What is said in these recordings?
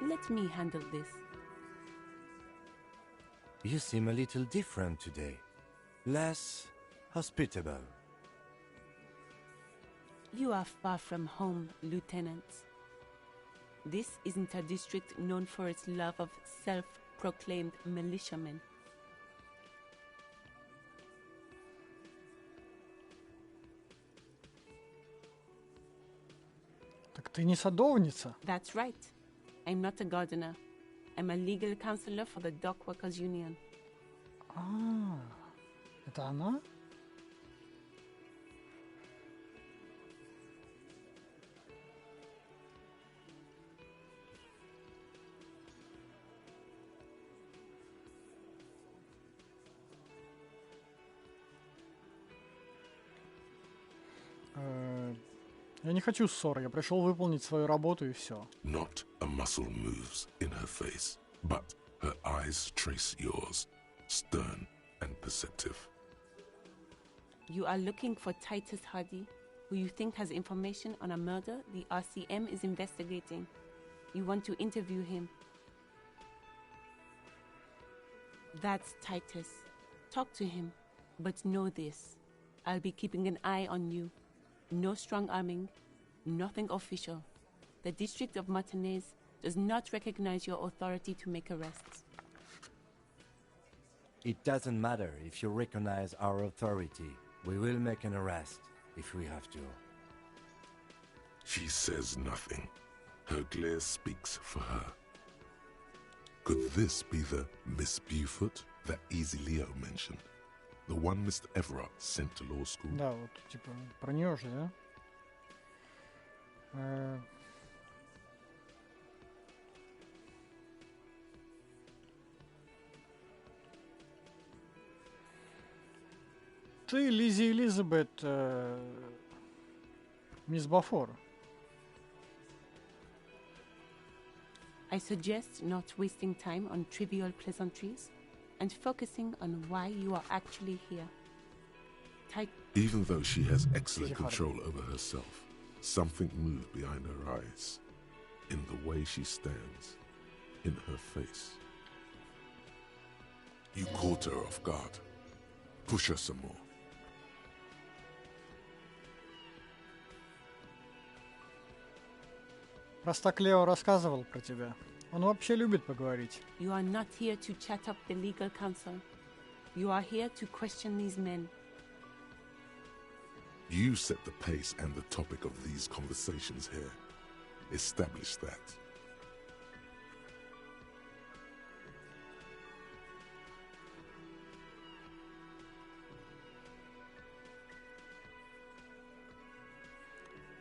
Let me handle this. You seem a little different today. Less hospitable. You are far from home, Lieutenant. This isn't a district known for its love of self-proclaimed militiamen. Так ты не садовница? That's right. I'm not a gardener. I'm a legal counselor for the Dock Workers Union. А, это она? Я не хочу ссор, я пришел выполнить свою работу и все. Not a muscle moves in her face, but her eyes trace yours, stern and perceptive. You are looking for Titus Hardy, who you think has information on a murder the RCM is investigating. You want to interview him. That's Titus. Talk to him, but know this. I'll be keeping an eye on you. No strong arming, nothing official. The District of Martinez does not recognize your authority to make arrests. It doesn't matter if you recognize our authority. We will make an arrest if we have to. She says nothing. Her glare speaks for her. Could this be the Miss Beaufort that Easy Leo mentioned? The one Mr. Everard sent to law school? Да, вот, типа, про нее же, да? Ты, Лиззи Элизабет, мисс Бафор. I suggest not wasting time on trivial pleasantries and focusing on why you are actually here. Even though she has excellent control over herself, something moved behind her eyes, in the way she stands, in her face. You caught her off guard. Push her some more. Раз так Лео рассказывал про тебя. Он вообще любит поговорить. You are not here to chat up the legal counsel. You are here to question these men. You set the pace and the topic of these conversations here. Establish that.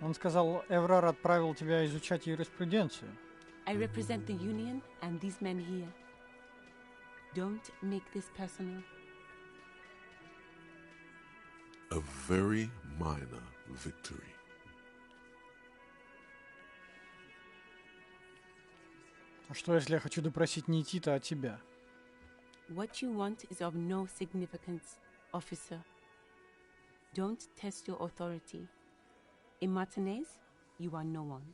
Он сказал, Эврар отправил тебя изучать юриспруденцию. I represent the union and these men here. Don't make this personal. A very minor victory. А что, если я хочу допросить не Тита, а тебя? What you want is of no significance, officer. Don't test your authority. In Martinez, you are no one.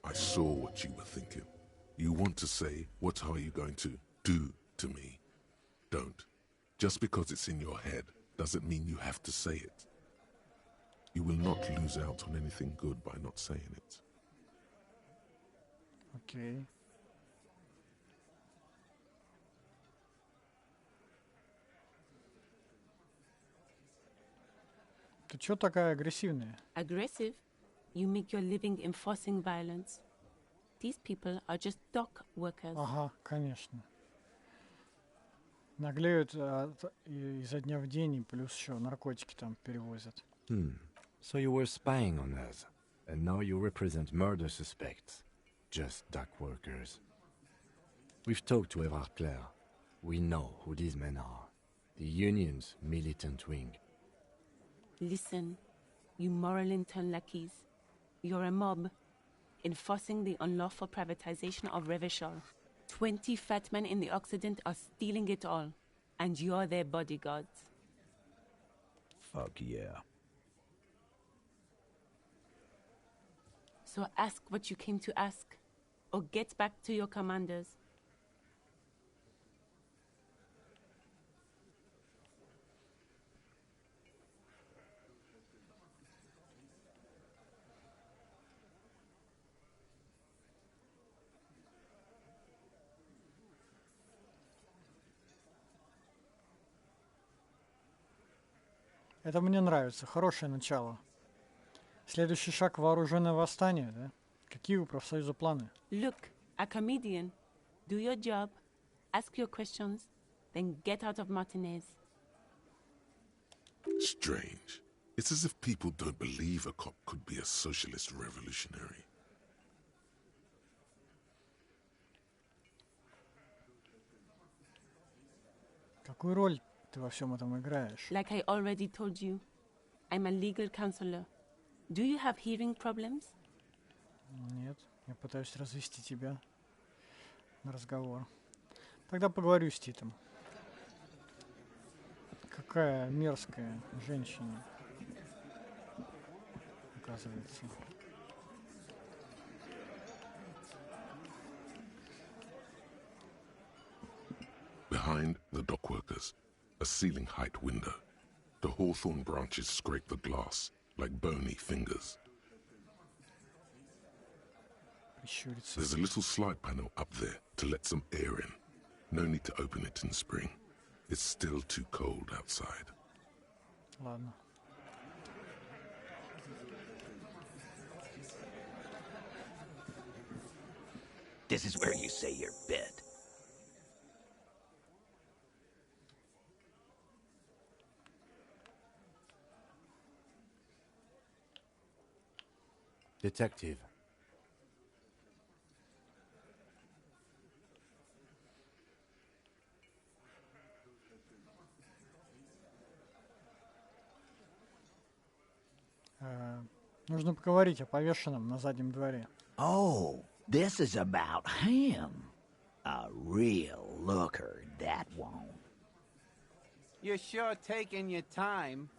I saw what you were thinking. You want to say, what are you going to do to me? Don't. Just because it's in your head doesn't mean you have to say it. You will not lose out on anything good by not saying it. Окей. Ты чё такая агрессивная? Aggressive? You make your living enforcing violence. These people are just dock workers. Ага, конечно. Наглеют изо дня в день, и плюс еще наркотики там перевозят. So you were spying on us, and now you represent murder suspects. Just dock workers. We've talked to Everard Clare. We know who these men are. The union's militant wing. Listen, you moral intern lackeys. You're a mob, enforcing the unlawful privatization of Revachol. 20 fat men in the Occident are stealing it all, and you're their bodyguards. Fuck yeah. So ask what you came to ask, or get back to your commanders. Это мне нравится, хорошее начало. Следующий шаг — вооруженное восстание, да? Какие у профсоюза планы? Look, a comedian. Do your job, ask your questions, then get out of Martinez. Strange. It's as if people don't believe a cop could be a socialist revolutionary. Какую роль ты во всем этом играешь? Like I already told you, I'm a legal counselor. Do you have hearing problems? Нет, я пытаюсь развести тебя на разговор. Тогда поговорю с Титом. Какая мерзкая женщина, оказывается. Behind the dockworkers, a ceiling-height window. The hawthorn branches scrape the glass like bony fingers. Прищуриться. There's a little slide panel up there to let some air in. No need to open it in spring. It's still too cold outside. Ладно. This is where you say your bit. Detective. Нужно поговорить о повешенном на заднем дворе. Oh, this is about him. A real looker, that one. You're sure taking your time,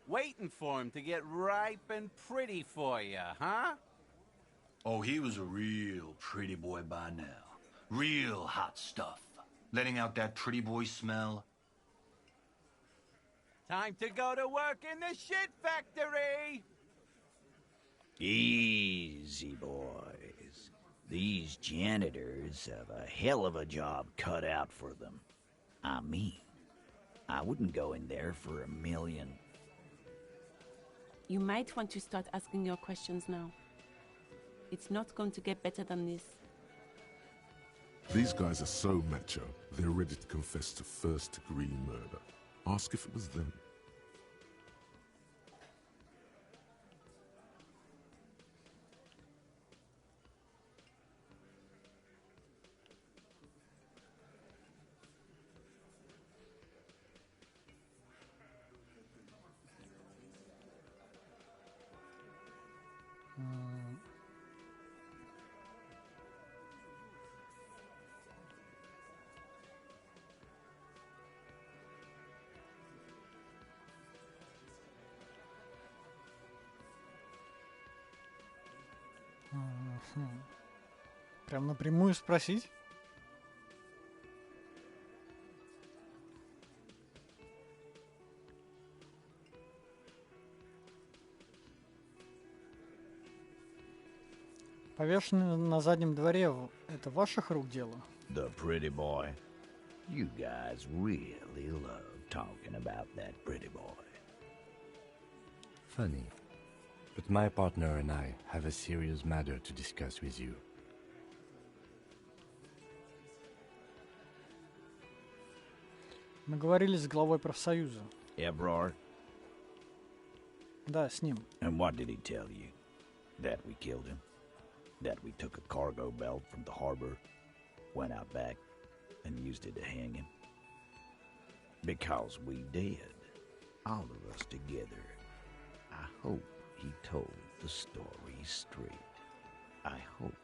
waiting for him to get ripe and pretty for you, huh? Oh, he was a real pretty boy by now. Real hot stuff. Letting out that pretty boy smell. Time to go to work in the shit factory! Easy, boys. These janitors have a hell of a job cut out for them. I mean, I wouldn't go in there for $1 million. You might want to start asking your questions now. It's not going to get better than this. These guys are so macho, they're ready to confess to first-degree murder. Ask if it was them. Прям напрямую спросить? Повешенный на заднем дворе — это ваших рук дело? The pretty boy. You guys really love talking about that pretty boy. Funny. But my partner and I have a serious matter to discuss with you. Мы говорили с главой профсоюза. Ebrard? Да, с ним. And what did he tell you? That we killed him? That we took a cargo belt from the harbor, went out back, and used it to hang him? Because we did. All of us together. I hope he told the story straight. I hope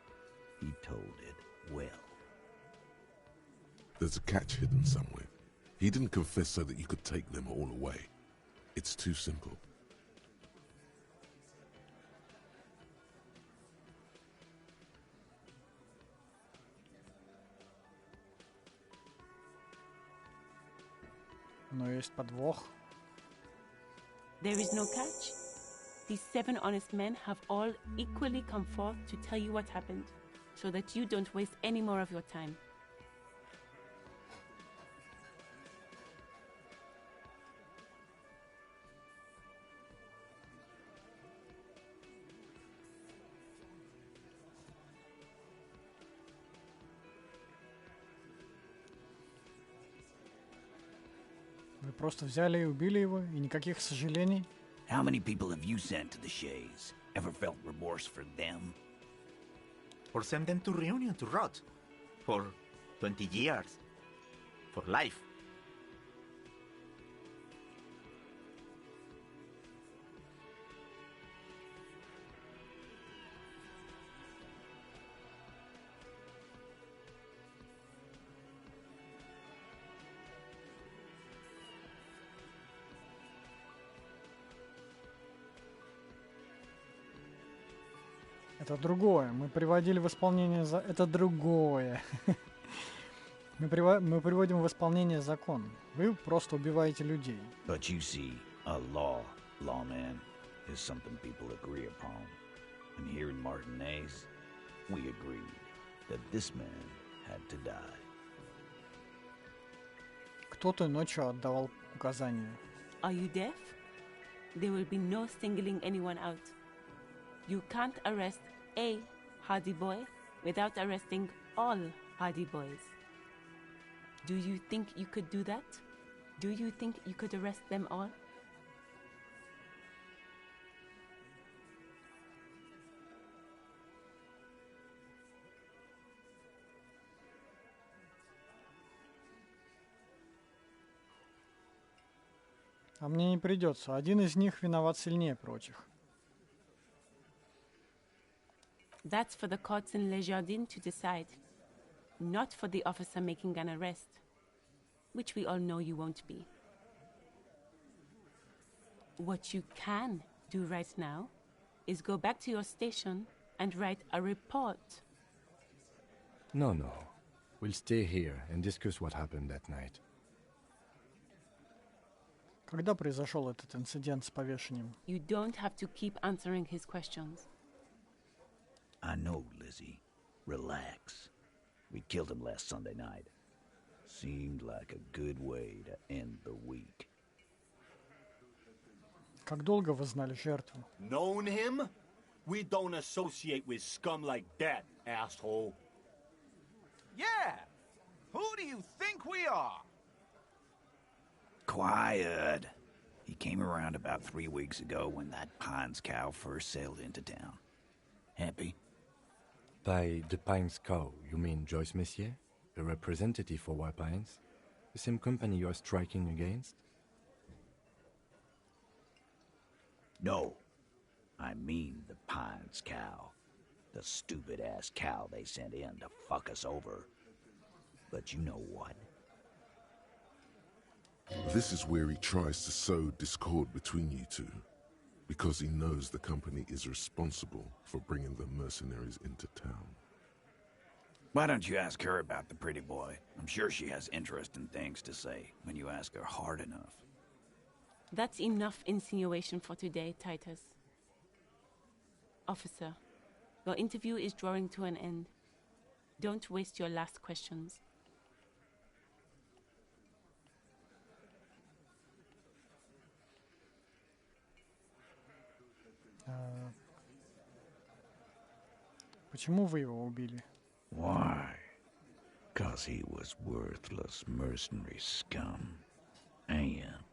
he told it well. There's a catch hidden somewhere. He didn't confess so that you could take them all away. It's too simple. Но есть подвох. There is no catch. These 7 honest men have all equally come forth to tell you what happened, so that you don't waste any more of your time. Вы просто взяли и убили его, и никаких сожалений? How many people have you sent to the Shays? Ever felt remorse for them? Or send them to Reunion to rot. For 20 years. For life. Это другое. Мы приводили в исполнение... Это другое. Мы приводим в исполнение закон. Вы просто убиваете людей. But you see, a lawman, is something people agree upon. And here in Martinez, we agreed that this man had to die. Кто той ночью отдавал указания? Are you deaf? There will be no singling anyone out. You can't arrest a Hardy Boy without arresting all Hardy Boys. Do you think you could do that? Do you think you could arrest them all? А мне не придется. Один из них виноват сильнее прочих. That's for the courts in Le Jardin to decide, not for the officer making an arrest, which we all know you won't be. What you can do right now is go back to your station and write a report. No. We'll stay here and discuss what happened that night. Когда произошел этот инцидент с повешением? You don't have to keep answering his questions. I know, Lizzie. Relax. We killed him last Sunday night. Seemed like a good way to end the week. Как долго вы знали жертву? Known him? We don't associate with scum like that, asshole. Yeah! Who do you think we are? Quiet. He came around about 3 weeks ago when that Pines cow first sailed into town. Happy? By the Pines Cow, you mean Joyce Messier, a representative for White Pines? The same company you are striking against? No. I mean the Pines cow. The stupid-ass cow they sent in to fuck us over. But you know what? This is where he tries to sow discord between you two, because he knows the company is responsible for bringing the mercenaries into town. Why don't you ask her about the pretty boy? I'm sure she has interesting things to say when you ask her hard enough. That's enough insinuation for today, Titus. Officer, your interview is drawing to an end. Don't waste your last questions. Почему вы его убили? Why? 'Cause he was worthless mercenary scum. And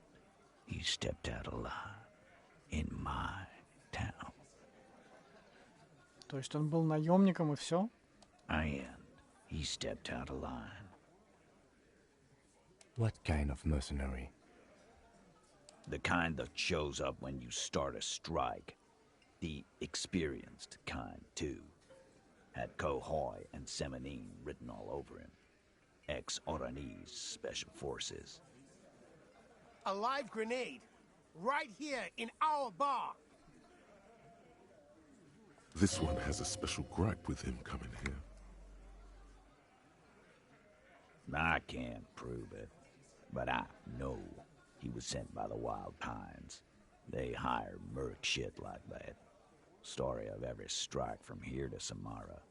he stepped out alive in my town. То есть он был наемником и все? And he stepped out of line. What kind of mercenary? The kind that shows up when you start a strike. The experienced kind, too. Had Cohoy and Semenine written all over him. Ex-Oranese Special Forces. A live grenade. Right here in our bar. This one has a special gripe with him coming here. I can't prove it, but I know He was sent by the Wild Pines. They hire merc shit like that. Story of every strike from here to Samara.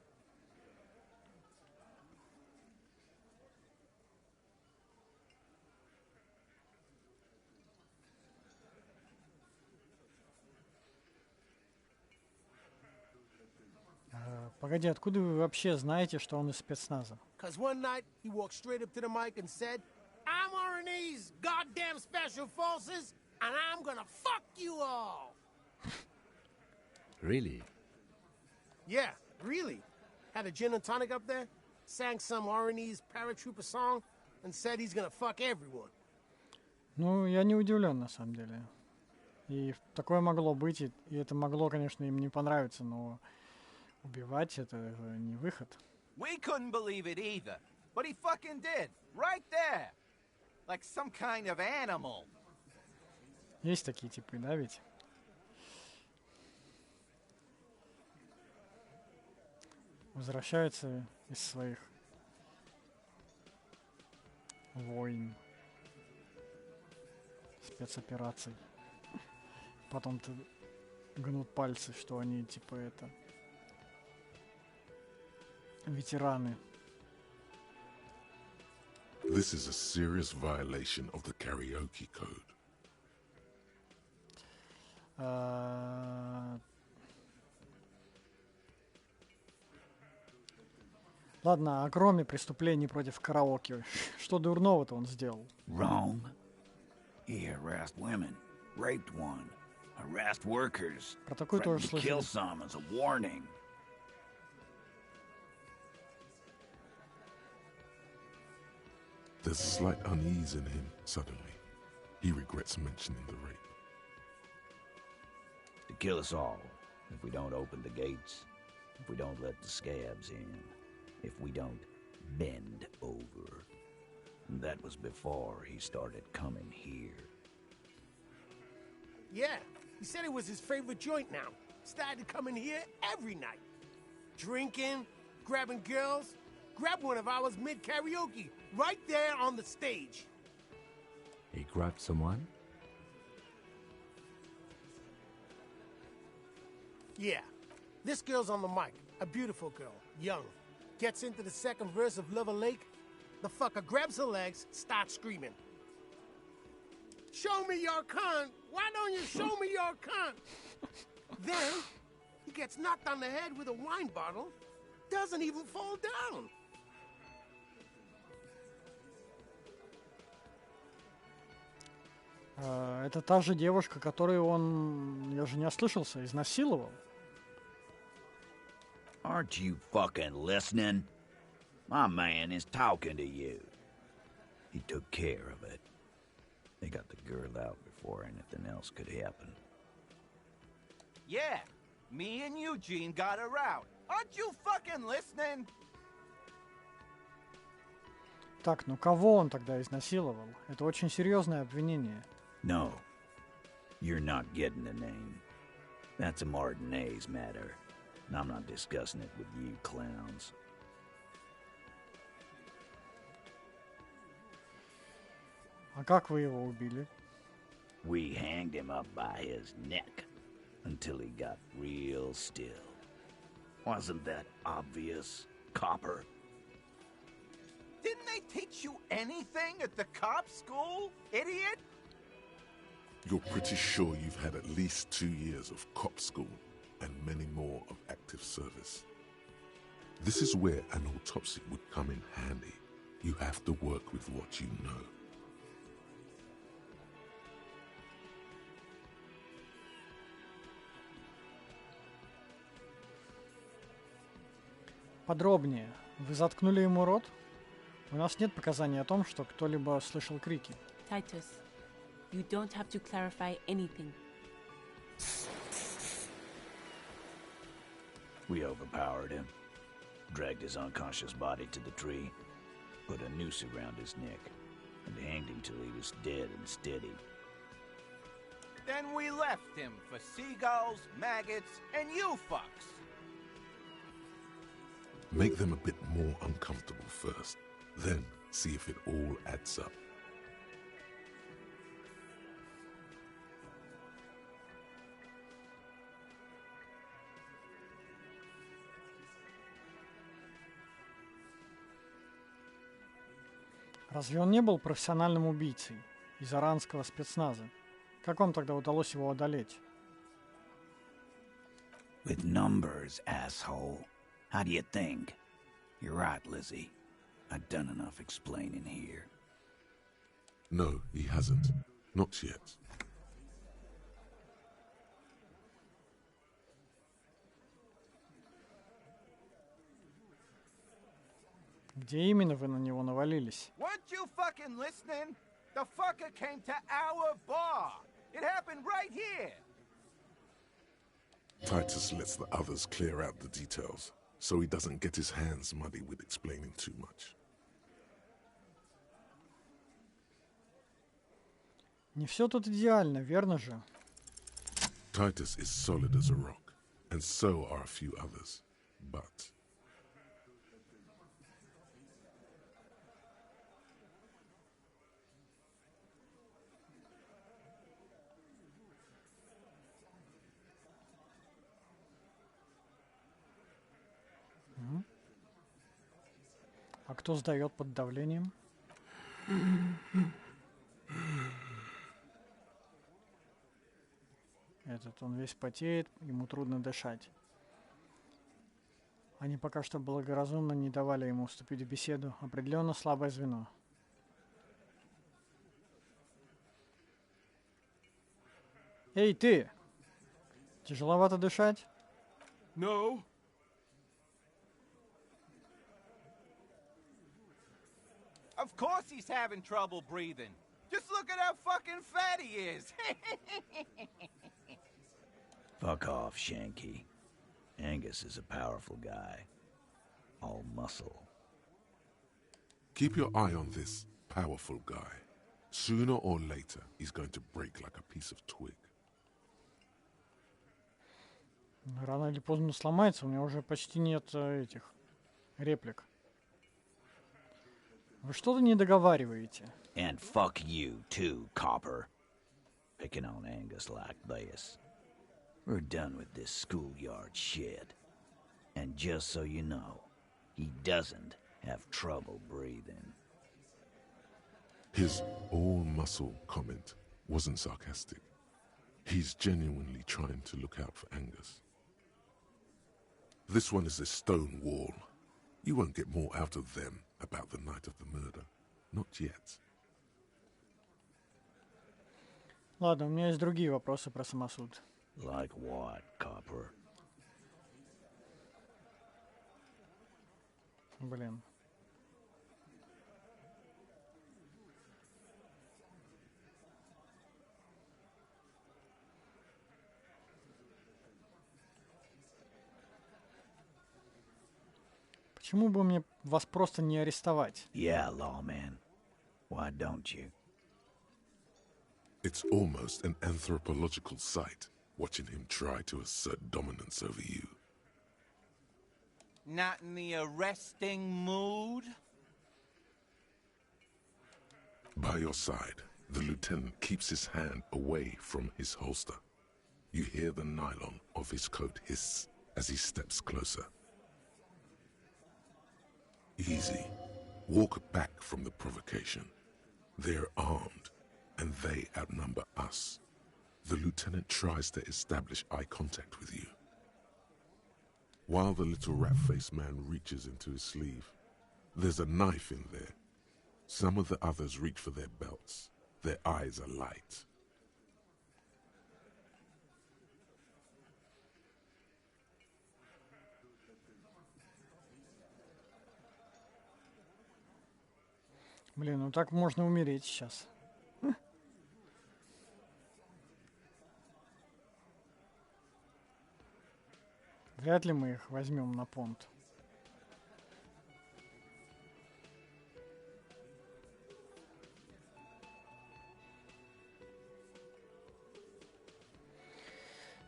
Погоди, откуда вы вообще знаете, что он из спецназа? Cause one night he walked straight up to the mic and said, I'm RNA's goddamn special forces, and I'm gonna fuck you all. Really? Yeah, really. Had a gin and tonic up there, sang some RNA's paratrooper song, and said he's gonna fuck everyone. Ну, я не удивлен, на самом деле. И такое могло быть, и это могло, конечно, им не понравиться, но убивать это не выход. We couldn't believe it either, but he fucking did, right there. Like some kind of animal. Есть такие типы, да, ведь? Возвращаются из своих войн, спецопераций. Потом-то гнут пальцы, что они типа это ветераны. This is a serious violation of the karaoke code. Ладно, а кроме преступлений против караоке, что дурного-то он сделал? Wrong. He harassed women, raped one, harassed workers, Про такое тоже threatened to kill слышали. some as a warning. There's a slight unease in him suddenly. He regrets mentioning the rape. To kill us all, if we don't open the gates, if we don't let the scabs in, if we don't bend over. And that was before he started coming here. Yeah, he said it was his favorite joint now. Started coming here every night. Drinking, grabbing girls. Grabbed one of ours mid-karaoke, right there on the stage. He grabbed someone? Yeah, this girl's on the mic. A beautiful girl, young. Gets into the second verse of Lover Lake. The fucker grabs her legs, starts screaming. Show me your cunt! Why don't you show me your cunt? Then, he gets knocked on the head with a wine bottle. Doesn't even fall down. Это та же девушка, которую он, я же не ослышался, изнасиловал. Aren't you fucking listening? My man is talking to you. He took care of it. They got the girl out before anything else could happen. Yeah, me and Eugene got her out. Aren't you fucking listening? Так, ну кого он тогда изнасиловал? Это очень серьезное обвинение. No, you're not getting the name. That's a Martinez matter, and I'm not discussing it with you clowns. А как вы его убили? We hanged him up by his neck until he got real still. Wasn't that obvious, copper? Didn't they teach you anything at the cop school, idiot? You're pretty sure you've had at least 2 years of cop school and many more of active service. This is where an autopsy would come in handy. You have to work with what you know. Подробнее. Вы заткнули ему рот? У нас нет показаний о том, что кто-либо слышал крики. Titus, you don't have to clarify anything. We overpowered him, dragged his unconscious body to the tree, put a noose around his neck, and hanged him till he was dead and steady. Then we left him for seagulls, maggots, and you fucks. Make them a bit more uncomfortable first, then see if it all adds up. Разве он не был профессиональным убийцей из иранского спецназа? Как вам тогда удалось его одолеть? With numbers, asshole. How do you think? You're right, Lizzie. I've done enough explaining here. No, he hasn't. Not yet. Где именно вы на него навалились? Weren't you fucking listening? The fucker came to our bar. It happened right here. Titus lets the others clear out the details, so he doesn't get his hands muddy with explaining too much. Не все тут идеально, верно же? Titus is solid as a rock, and so are a few others. But А кто сдает под давлением? Этот, он весь потеет, ему трудно дышать. Они пока что благоразумно не давали ему вступить в беседу. Определенно слабое звено. Эй, ты! Тяжеловато дышать? No. Of course he's having trouble breathing. Just look at how fucking fat he is. Fuck off, Shanky. Angus is a powerful guy. All muscle. keep your eye on this powerful guy. Sooner or later, he's going to break like a piece of twig. Рано или поздно сломается, у меня уже почти нет этих реплик. Вы что-то не договариваете. And fuck you too, copper. Picking on Angus like this. We're done with this schoolyard shit. And just so you know, he doesn't have trouble breathing. His all-muscle comment wasn't sarcastic. He's genuinely trying to look out for Angus. This one is a stone wall. You won't get more out of them about the night of the murder. Not yet. Ладно, у меня есть другие вопросы про самосуд. Like what, copper? Блин. Почему бы мне вас просто не арестовать? Yeah, lawman. Why don't you? It's almost an anthropological sight, watching him try to assert dominance over you. Not in the arresting mood? By your side, the lieutenant keeps his hand away from his holster. You hear the nylon of his coat hiss as he steps closer. Easy. Walk back from the provocation. They're armed, and they outnumber us. The lieutenant tries to establish eye contact with you. While the little rat-faced man reaches into his sleeve, there's a knife in there. Some of the others reach for their belts. Their eyes are light. Блин, ну так можно умереть сейчас. Вряд ли мы их возьмем на понт.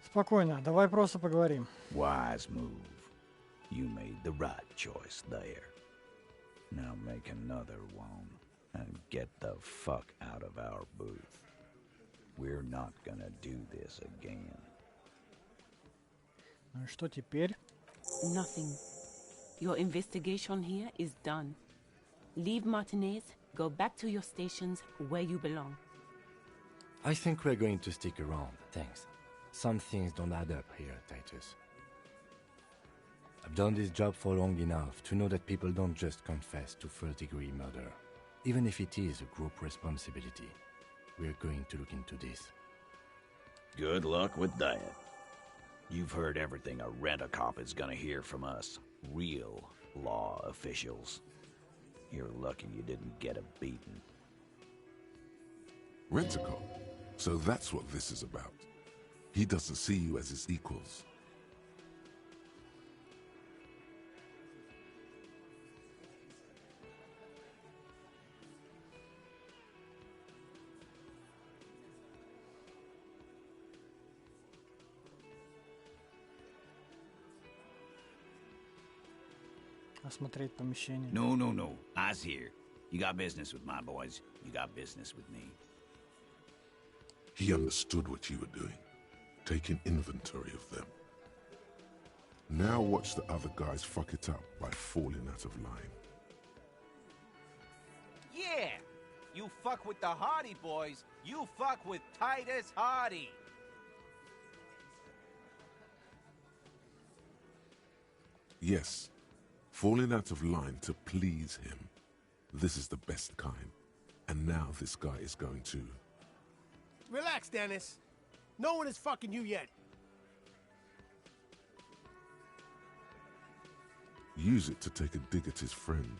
Спокойно, давай просто поговорим. Wise move. You made the right choice there. Now make another one and get the fuck out of our booth. We're not gonna do this again. Ну и что теперь? Nothing. Your investigation here is done. Leave Martinez, Go back to your stations where you belong. I think we're going to stick around, thanks. Some things don't add up here, Titus. I've done this job for long enough to know that people don't just confess to first-degree murder. Even if it is a group responsibility, we're going to look into this. Good luck with that. You've heard everything a rent-a-cop is gonna hear from us, real law officials. You're lucky you didn't get a beating. Rent-a-cop? So that's what this is about. He doesn't see you as his equals. Осмотреть помещение. No. Eyes here. You got business with my boys. You got business with me. He understood what you were doing, taking inventory of them. Now watch the other guys fuck it up by falling out of line. Yeah! You fuck with the Hardy boys, you fuck with Titus Hardy! Yes, falling out of line to please him. This is the best kind. And now this guy is going to... Relax, Dennis. No one is fucking you yet. use it to take a dig at his friend.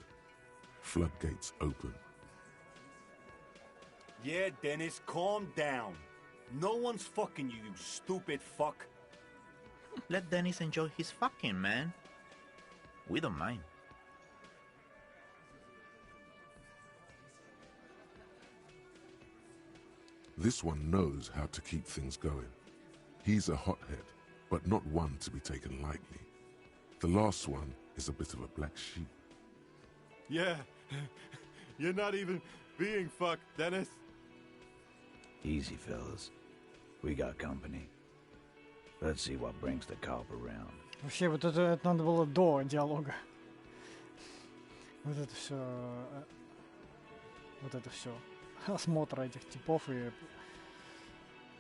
Floodgates open. Yeah, Dennis, calm down. No one's fucking you, you stupid fuck. Let Dennis enjoy his fucking, man. We don't mind. This one knows how to keep things going. He's a hothead, but not one to be taken lightly. The last one is a bit of a black sheep. Yeah, you're not even being fucked, Dennis. Easy, fellas. We got company. Let's see what brings the cop around. Вообще, вот это надо было до диалога. Вот это все. Осмотр этих типов и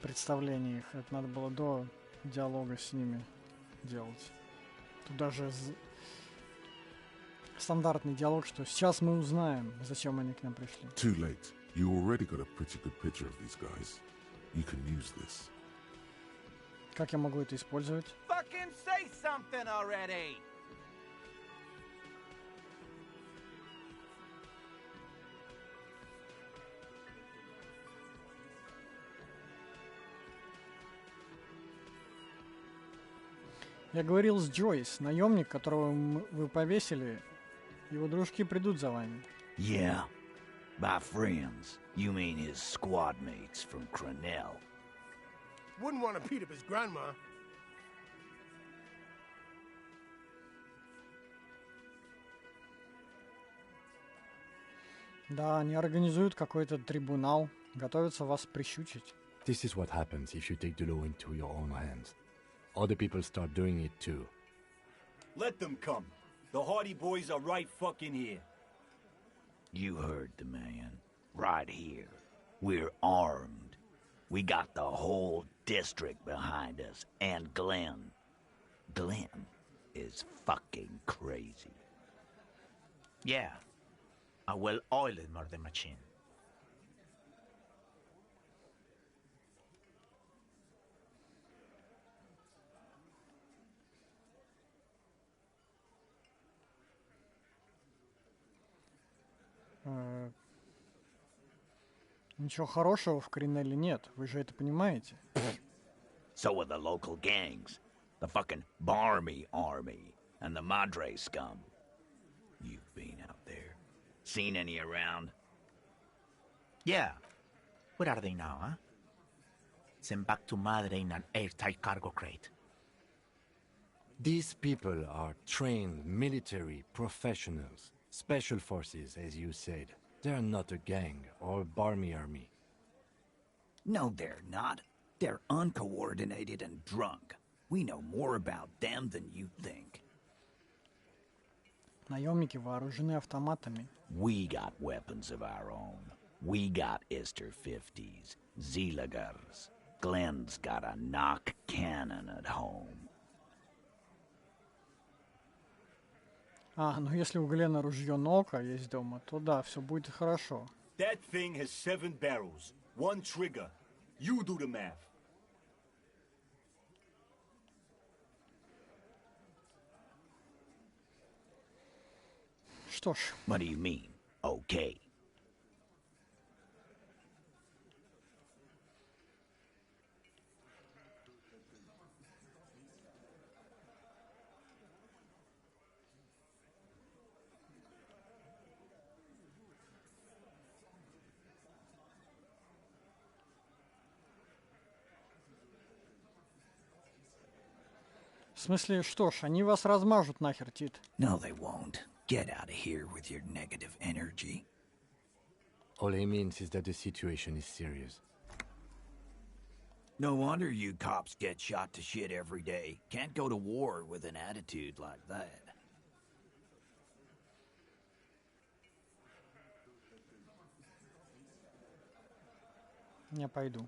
представление их. Это надо было до диалога с ними делать. Тут даже стандартный диалог, что сейчас мы узнаем, зачем они к нам пришли. Too late. You already got a pretty good picture of these guys. You can use this. Как я могу это использовать? Fucking say something already! Я говорил с Джойс, наемник, которого вы повесили. Его дружки придут за вами. Yeah. By friends, you mean his squad mates from Cronell. Wouldn't want to beat up his grandma. Да, они организуют какой-то трибунал, готовятся вас прищучить. This is what happens if you take the law into your own hands. Other people start doing it too. Let them come. The Hardy boys are right fucking here. You heard the man. Right here. We're armed. We got the whole district behind us. And Glenn. Glenn is fucking crazy. Yeah. A well-oiled murder machine. Ничего хорошего в Кринелле нет, вы же это понимаете. So are the local gangs. The fucking Barmy Army. And the Madre scum. You've been out there. Seen any around? Yeah. Where are they now, huh? Sent back to Madre in an airtight cargo crate. These people are trained military professionals. Special forces, as you said. They're not a gang or a barmy army. No, they're not. They're uncoordinated and drunk. We know more about them than you think. Наемники вооружены автоматами. We got weapons of our own. We got Ister 50s, Zeelagers. Glenn's got a knock cannon at home. Ну если у Глена ружье Нока есть дома, то да, все будет хорошо. That thing has 7 barrels, 1 trigger. You do the math. Что ж. What do you mean? Okay. В смысле, что ж, они вас размажут нахер, Тит. No, they won't. Get out of here with your negative energy. All he means is that the situation is serious. No wonder you cops get shot to shit every day. Can't go to war with an attitude like that. Я пойду.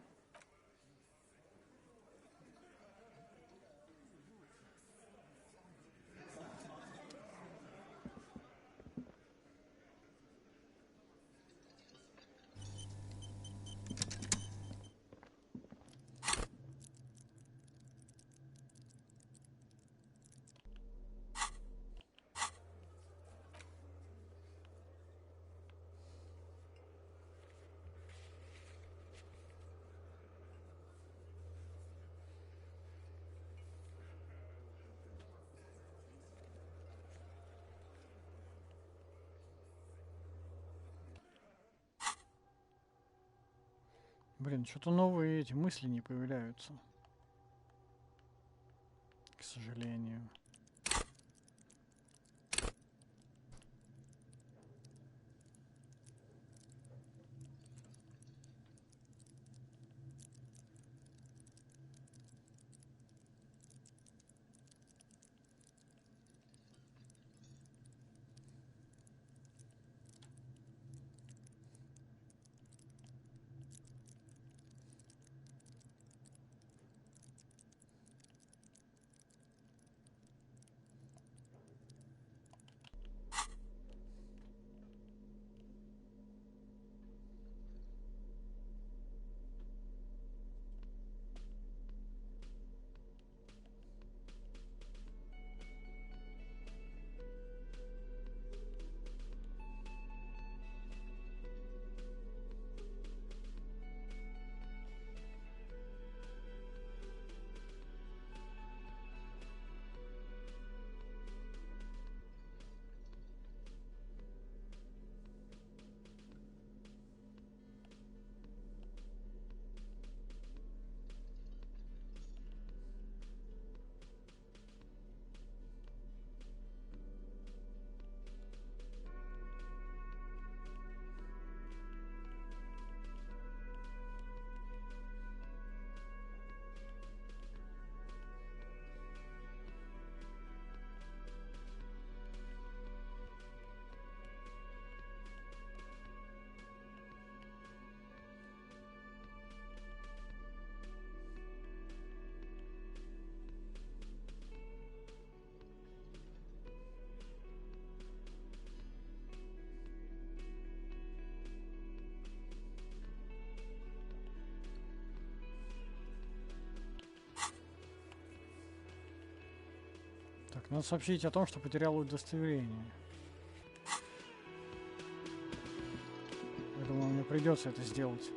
Блин, что-то новые эти мысли не появляются. К сожалению. Так, надо сообщить о том, что потерял удостоверение. Я думаю, мне придется это сделать.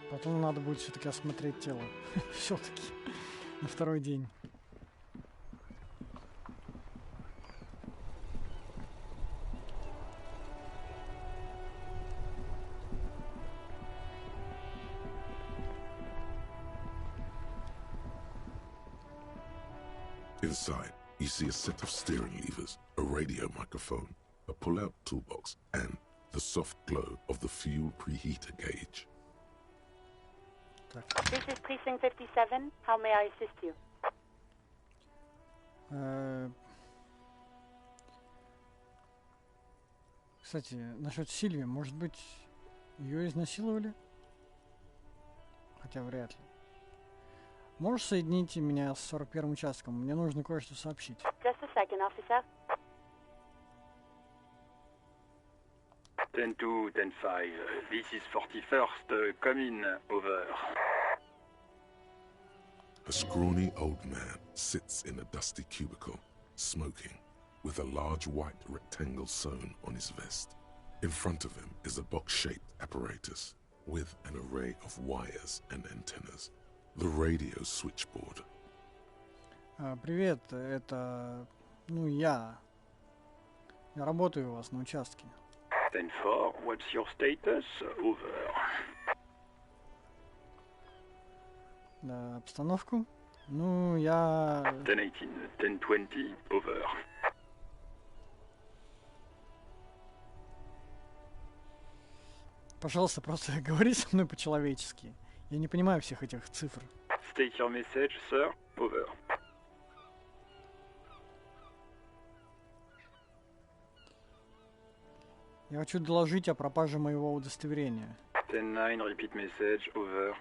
Потом надо будет все-таки осмотреть тело. Все-таки. На второй день. Inside, you see a set of steering levers, a radio microphone, a pull-out toolbox, and the soft glow of the fuel preheater gauge. This is Precinct 57. How may I assist you? Кстати, насчет Сильви, может быть, ее изнасиловали? Хотя вряд ли. Можешь соединить меня с 41-м участком? Мне нужно кое-что сообщить. Just a second, officer. 10-2, 10-5. This is 41st. Come in. Over. A scrawny old man sits in a dusty cubicle, smoking, with a large white rectangle sewn on his vest. In front of him is a box-shaped apparatus with an array of wires and antennas. The radio switchboard. Привет, это... я. Я работаю у вас на участке. 10-4, what's your status? Over. Да, обстановку? Я... 10-18, 10-20, over. Пожалуйста, просто говори со мной по-человечески. Я не понимаю всех этих цифр. State your message, sir. Over. Я хочу доложить о пропаже моего удостоверения. 10-9, repeat message. Over.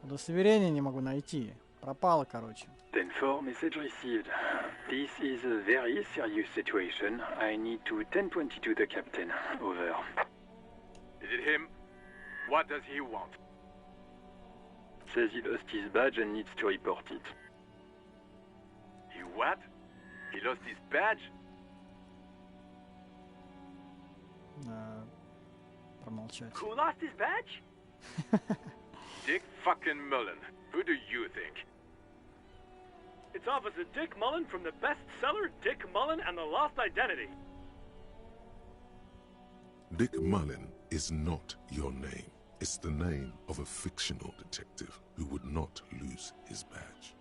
Удостоверение не могу найти. Пропало, короче. 10-4, message received. This is a very serious situation. I need to 10-22 the captain. Over. Is it him? What does he want? Says he lost his badge and needs to report it. He what? He lost his badge? Промолчать. Who lost his badge? Dick fucking Mullen. Who do you think? It's Officer Dick Mullen from the bestseller Dick Mullen and the Lost Identity. Dick Mullen is not your name. It's the name of a fictional detective who would not lose his badge.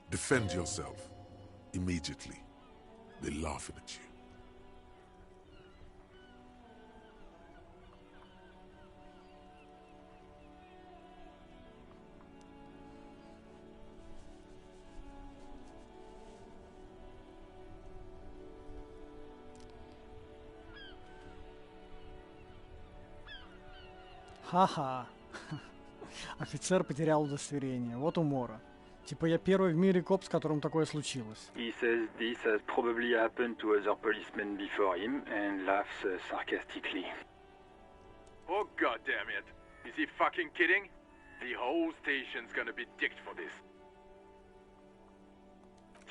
Defend yourself. Immediately. They're laughing at you. Ха-ха. Офицер потерял удостоверение. Вот умора. Типа я первый в мире коп, с которым такое случилось. He says this has probably happened to other policemen before him and laughs sarcastically. Oh goddamn it. Is he fucking kidding? The whole station's gonna be dicked for this.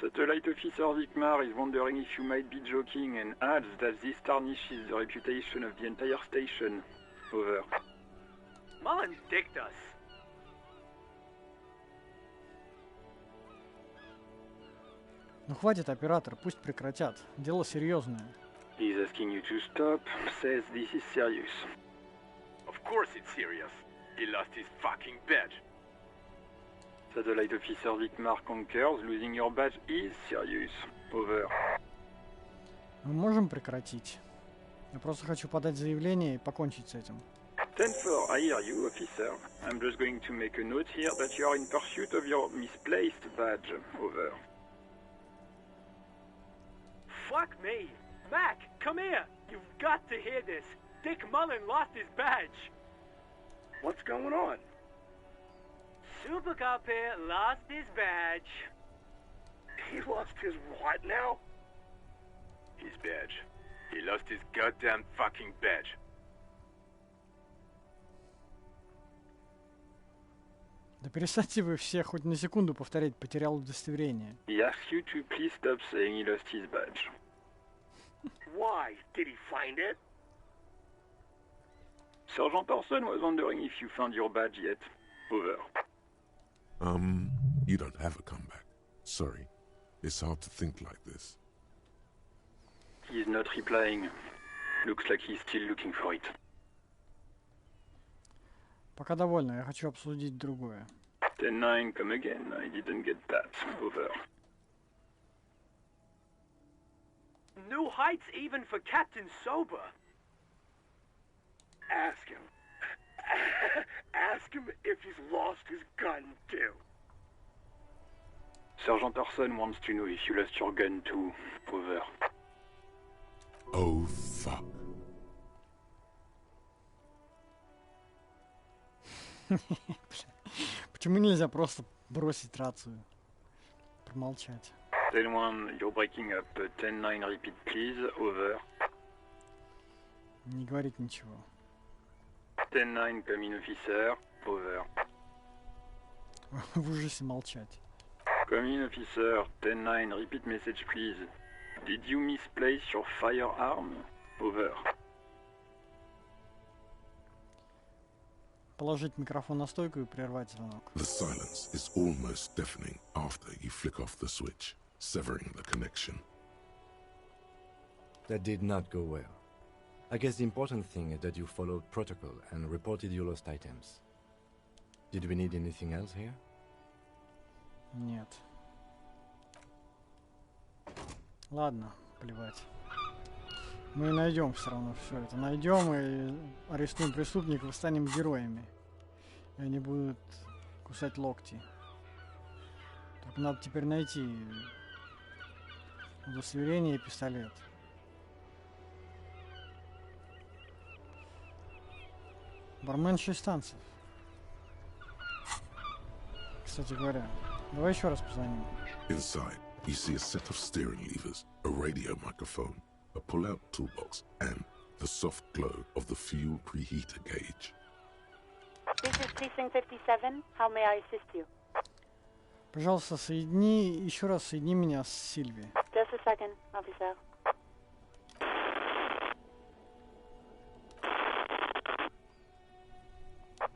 Satellite Officer Vikmar is wondering if you might be joking and adds that this tarnishes the reputation of the entire station. Over. Mullen dicked us. Ну хватит, оператор, пусть прекратят. Дело серьезное. He's asking you to stop, says this is serious. Of course it's serious. He lost his fucking badge. Satellite Officer Vikmar concurs, losing your badge is serious. Over. Мы можем прекратить? Я просто хочу подать заявление и покончить с этим. 10-4, I hear you, officer. I'm just going to make a note here that you are in pursuit of your misplaced badge. Over. Fuck me. Mac, come here. You've got to hear this. Dick Mullen lost his badge. What's going on? Super Cop here lost his badge. He lost his what now? His badge. He lost his goddamn fucking badge. Да перестаньте вы все хоть на секунду повторять «потерял удостоверение». He asks you to please stop saying he lost his badge. Why? Did he find it? Sergeant Orson was wondering if you found your badge yet. Over. You don't have a comeback. Sorry. It's hard to think like this. He's not replying. Looks like he's still looking for it. Пока довольно, я хочу обсудить другое. 10-9, come again. I didn't get that. Over. New heights even for Captain Sober. Ask him. Ask him if he's lost his gun, too. Sergeant Orson wants to know if you lost your gun, too. Over. Oh, fuck. Почему нельзя просто бросить рацию? Промолчать. 10-1, you're breaking up. 10-9, repeat please. Over. Не говорить ничего. 10-9, come in officer. Over. В ужасе молчать. Come in officer. 10-9, repeat message please. Did you misplace your firearm? Over. Положить микрофон на стойку и прервать звонок. The silence is almost deafening after you flick off the switch, severing the connection. That did not go well. I guess the important thing is that you followed protocol and reported your lost items. Did we need anything else here? Нет. Ладно, плевать. Мы найдем все равно все это. Найдем и арестуем преступников, станем героями. И они будут кусать локти. Только надо теперь найти удостоверение и пистолет. Бармен 6 танцев. Кстати говоря, давай еще раз позвоним. Inside, you see a set of steering levers, a radio microphone, a pull-out toolbox, and the soft glow of the fuel preheater gauge. This is Precinct 57. How may I assist you? Пожалуйста, еще раз соедини меня с Сильви. Just a second, officer.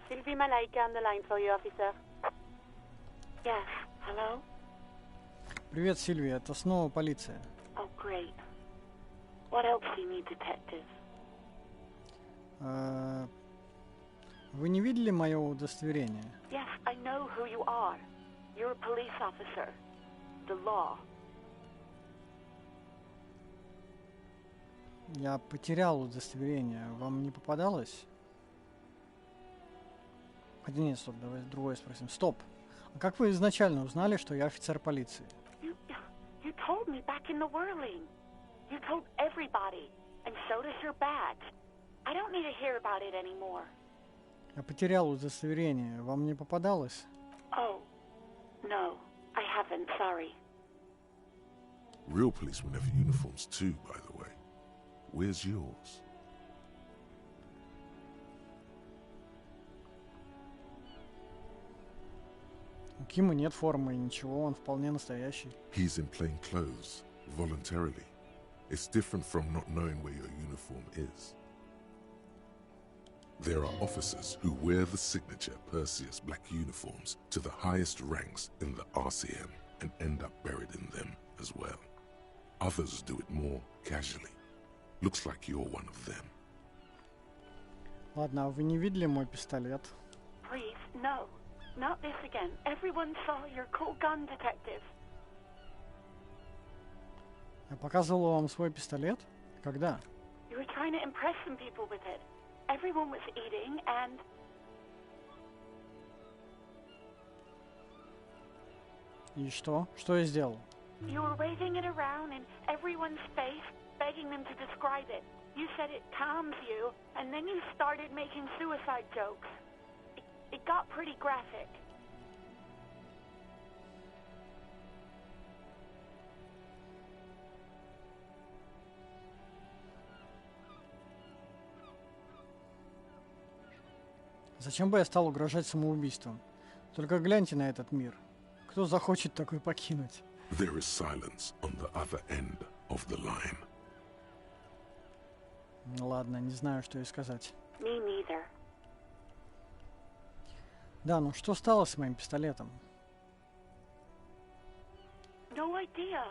Sylvie Malaika on the line for you, officer. Yes, hello? Привет, Сильви, это снова полиция. Oh, great. What else do you need, detective? Вы не видели мое удостоверение? Yes, I know who you are. You're a police officer. The law. Я потерял удостоверение. Вам не попадалось? Хотя нет, стоп, давай другое спросим. Стоп. А как вы изначально узнали, что я офицер полиции? You told me back in the whirling. You told everybody. And showed us your badge. I don't need to hear about it anymore. Я потерял удостоверение. Вам не попадалось? Oh, no. I haven't, sorry. Real policemen have uniforms too, by the way. Where's yours? У Кима нет формы и ничего, он вполне настоящий. He's in plain clothes, voluntarily. It's different from not knowing where your uniform is. There are officers who wear the signature Perseus black uniforms to the highest ranks in the RCM and end up buried in them as well. Others do it more casually. Looks like you're one of them. Ладно, а вы не видели мой пистолет? Please, no. Not this again. Everyone saw your cool gun, detective. Я показывал вам свой пистолет? Когда? You were trying to impress some people with it. Everyone was eating and... И что? Что я сделал? You were waving it around in everyone's face, begging them to describe it. You said it calms you, and then you started making suicide jokes. It got pretty graphic. Зачем бы я стал угрожать самоубийством? Только гляньте на этот мир. Кто захочет такой покинуть? There is silence on the other end of the line. Ладно, не знаю, что и сказать. Me neither. Да, ну что стало с моим пистолетом? No idea.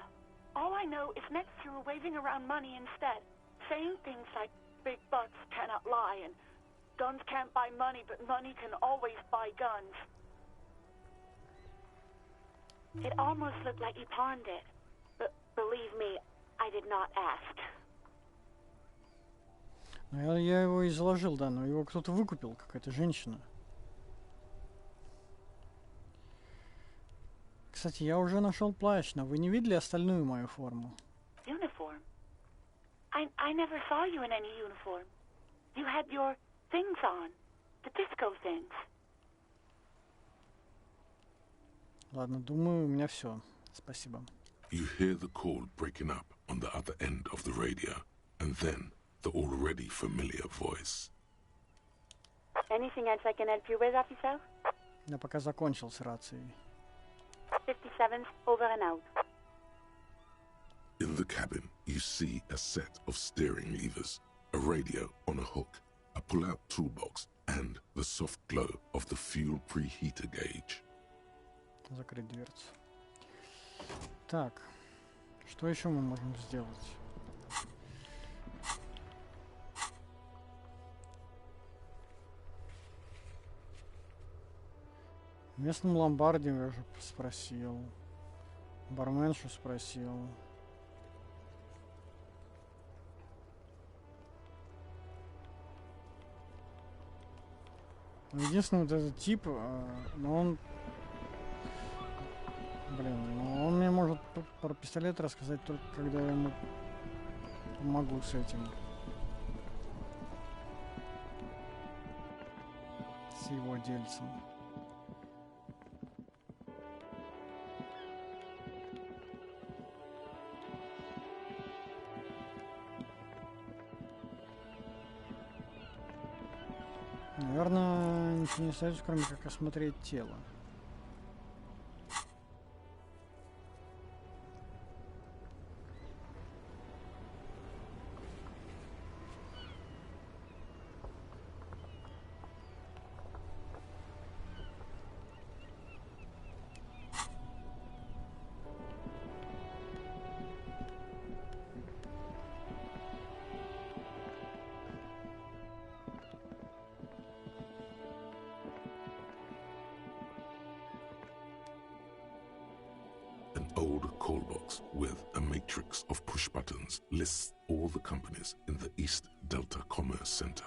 All I know is next you were waving around money instead, saying things like big bucks cannot lie and guns can't buy money, but money can always buy guns. It almost looked like you pawned it, but believe me, I did not ask. Я его изложил, да, но его кто-то выкупил, какая-то женщина. Кстати, я уже нашел плащ, но вы не видели остальную мою форму? Uniform? I never saw you in any uniform. You had your things on. The disco things. Ладно, думаю, у меня все. Спасибо. You hear the call breaking up on the other end of the radio, and then the already familiar voice. Anything else I can help you with, officer? Я пока закончил с рацией. 57's over and out. In the cabin, you see a set of steering levers, a radio on a hook, a pull-out toolbox, and the soft glow of the fuel preheater gauge. Закрыть дверцу. Так, что еще мы можем сделать? В местном ломбарде я уже спросил. Барменшу спросил. Единственный вот этот тип, но он... Блин, ну он мне может про пистолет рассказать только когда я ему помогу с этим. С его дельцем. Наверное, ничего не остается, кроме как осмотреть тело. An old call box with a matrix of push buttons lists all the companies in the East Delta Commerce Center.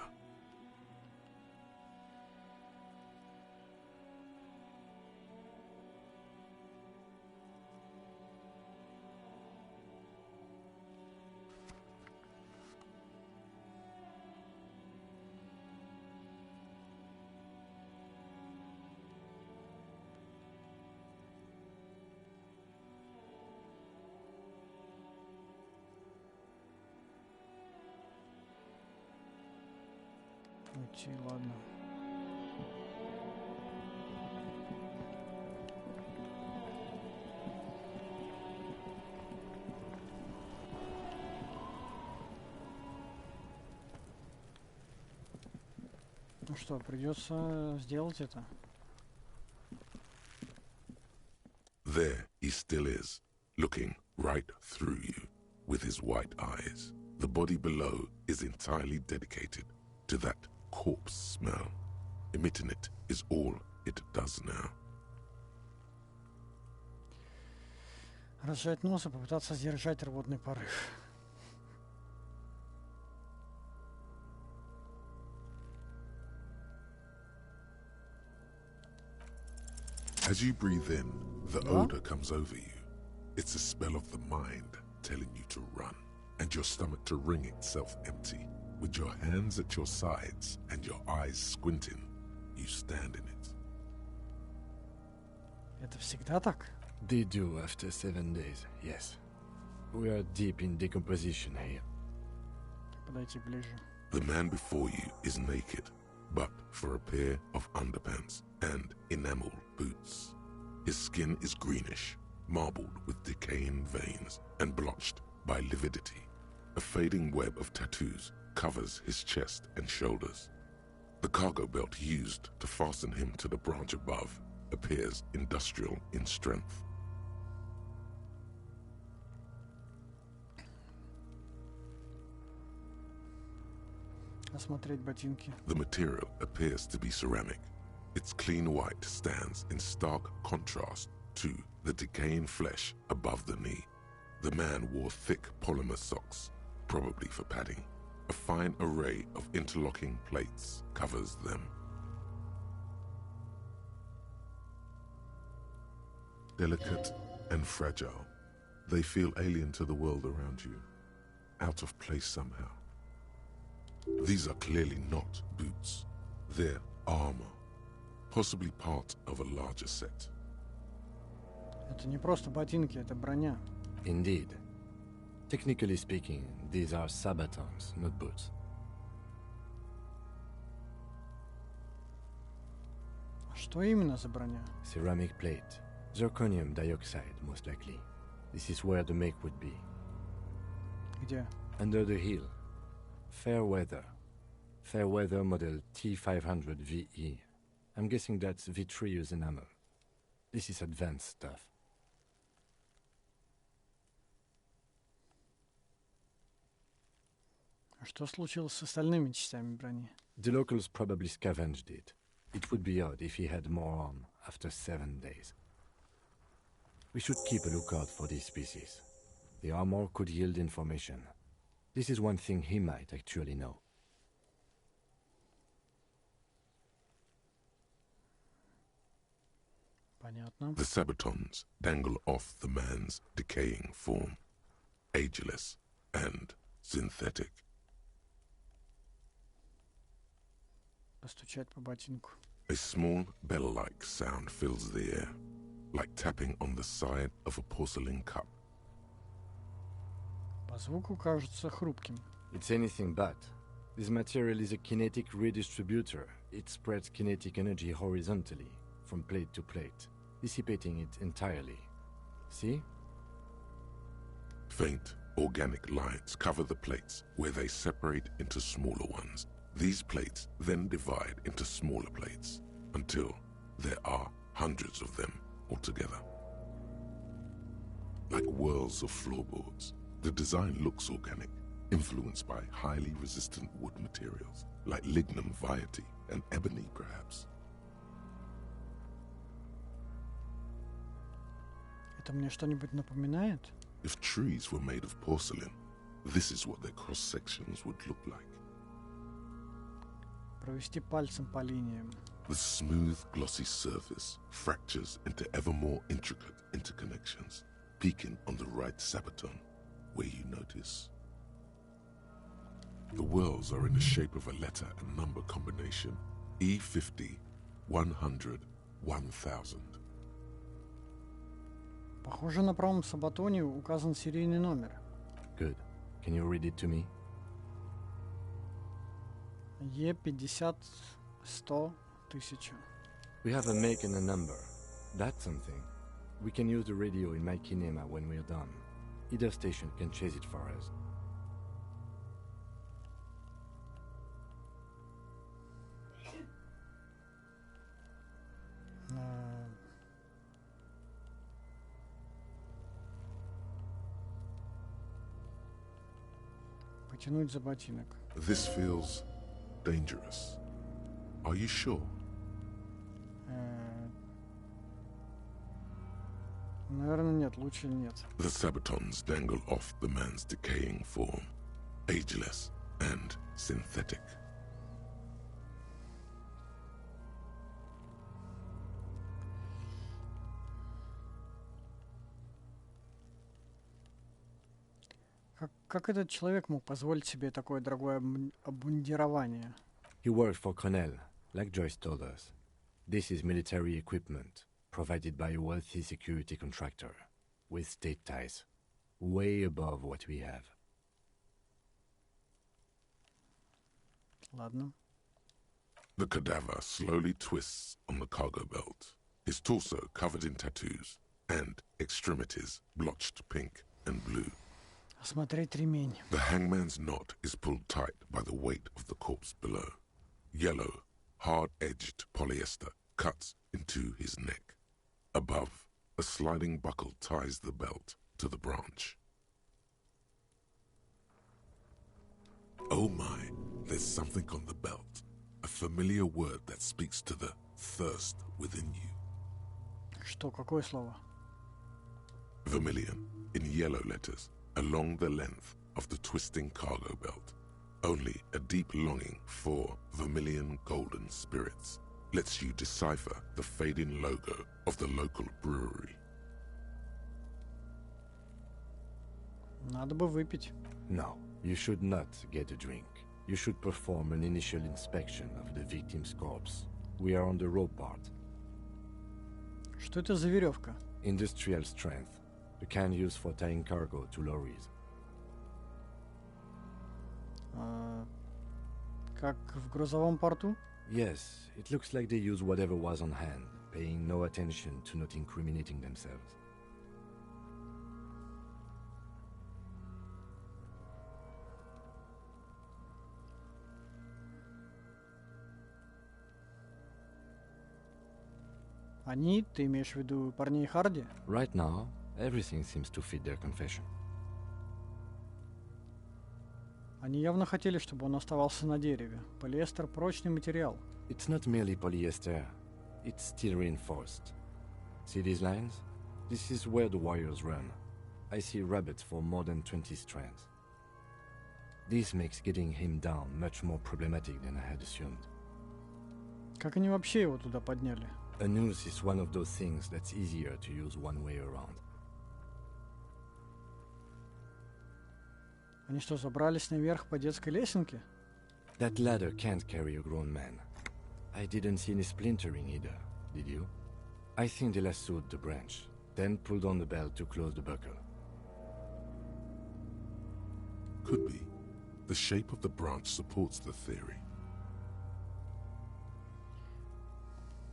Уйти, ладно. Ну что, придется сделать это. There he still is, looking right through you with his white eyes. The body below is entirely dedicated to that corpse smell. Emitting it is all it does now. Разжать нос и попытаться сдержать рвотный порыв. As you breathe in, the odor comes over you. It's a smell of the mind telling you to run, and your stomach to wring itself empty. With your hands at your sides and your eyes squinting, you stand in it. Это всегда так? They do after 7 days, yes. We are deep in decomposition here. Подойти ближе. The man before you is naked, but for a pair of underpants and enamel boots. His skin is greenish, marbled with decaying veins and blotched by lividity. A fading web of tattoos covers his chest and shoulders. The cargo belt used to fasten him to the branch above appears industrial in strength. Осмотреть ботинки. The material appears to be ceramic. Its clean white stands in stark contrast to the decaying flesh above the knee. The man wore thick polymer socks, probably for padding. A fine array of interlocking plates covers them. Delicate and fragile, they feel alien to the world around you. out of place somehow. These are clearly not boots. They're armor, possibly part of a larger set. Это не просто ботинки, это броня. Indeed. Technically speaking, these are sabatons, not boots. Что именно за броня? Ceramic plate. Zirconium dioxide, most likely. This is where the make would be. Где? Under the heel. Fair weather. Fair weather model T500 VE. I'm guessing that's vitreous enamel. This is advanced stuff. А что случилось с остальными частями брони? The locals probably scavenged it. It would be odd if he had more arm after 7 days. We should keep a lookout for these species. The armor could yield information. This is one thing he might actually know. Понятно. The sabatons dangle off the man's decaying form, ageless and synthetic. Постучать по ботинку. A small bell-like sound fills the air, like tapping on the side of a porcelain cup. По звуку кажется хрупким. It's anything but. This material is a kinetic redistributor. It spreads kinetic energy horizontally, from plate to plate, dissipating it entirely. See? Faint, organic lines cover the plates where they separate into smaller ones. These plates then divide into smaller plates until there are hundreds of them altogether. Like whirls of floorboards, the design looks organic, influenced by highly resistant wood materials, like lignum vitae and ebony perhaps. Это мне что-нибудь напоминает? If trees were made of porcelain, this is what their cross-sections would look like. Провести пальцем по линиям. The smooth, glossy surface fractures into ever more intricate interconnections, peaking on the right sabaton, where you notice. The whirls are in the shape of a letter and number combination, E50, 100, 1000. Похоже, на правом сабатоне указан серийный номер. Good. Can you read it to me? Е50 100 1000. We have a make and a number. That's something. We can use the radio in my kinema when we're done. Either station can chase it for us. Потянуть за ботинок. This feels dangerous. Are you sure? Наверное, нет. Лучше нет. The sabatons dangle off the man's decaying form, ageless and synthetic. Как этот человек мог позволить себе такое дорогое обмундирование? He worked for Cornell, like Joyce told us. This is military equipment provided by a wealthy security contractor with state ties, way above what we have. Ладно. The cadaver slowly twists on the cargo belt, his torso covered in tattoos and extremities blotched pink and blue. Осмотреть ремень. The hangman's knot is pulled tight by the weight of the corpse below. Yellow, hard-edged polyester cuts into his neck. Above, a sliding buckle ties the belt to the branch. Oh my, there's something on the belt. A familiar word that speaks to the thirst within you. Что, какое слово? Vermilion, in yellow letters, along the length of the twisting cargo belt. Only a deep longing for vermilion golden spirits lets you decipher the fading logo of the local brewery. Надо бы выпить. No, You should not get a drink. You should perform an initial inspection of the victim's corpse. We are on the rope part. Что это за веревка? Industrial strength. The kind used for tying cargo to lorries. Как в грузовом порту? Yes, it looks like they use whatever was on hand, paying no attention to not incriminating themselves. Они, ты имеешь в виду парней Харди? Right now, everything seems to fit their confession. Они явно хотели, чтобы он оставался на дереве. Полиэстер — прочный материал. It's not merely polyester, it's steel reinforced. See these lines? This is where the wires run. I see rabbits for more than 20 strands. This makes getting him down much more problematic than I had assumed. Как они вообще его туда подняли? A noose is one of those things that's easier to use one way around. Они что, забрались наверх по детской лесенке? That ladder can't carry a grown man. I didn't see any splintering either, did you? I think they lassoed the branch, then pulled on the belt to close the buckle. Could be. The shape of the branch supports the theory.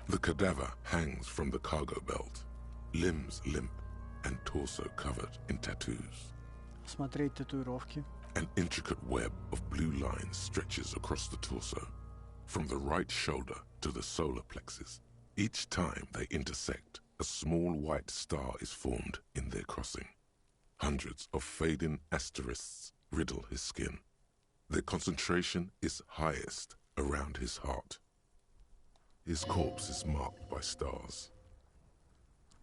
The cadaver hangs from the cargo belt, limbs limp and torso covered in tattoos. Смотреть татуировки. An intricate web of blue lines stretches across the torso, from the right shoulder to the solar plexus. Each time they intersect, a small white star is formed in their crossing. Hundreds of fading asterisks riddle his skin. Their concentration is highest around his heart. His corpse is marked by stars.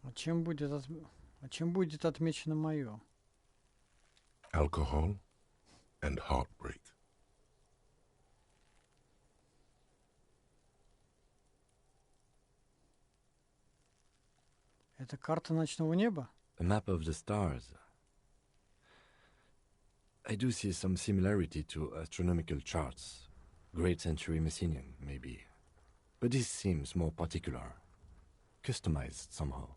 А чем будет отмечено мое? Alcohol and heartbreak. Это карта ночного неба? A map of the stars. I do see some similarity to astronomical charts. Great Century Messinian, maybe. But this seems more particular. Customized somehow.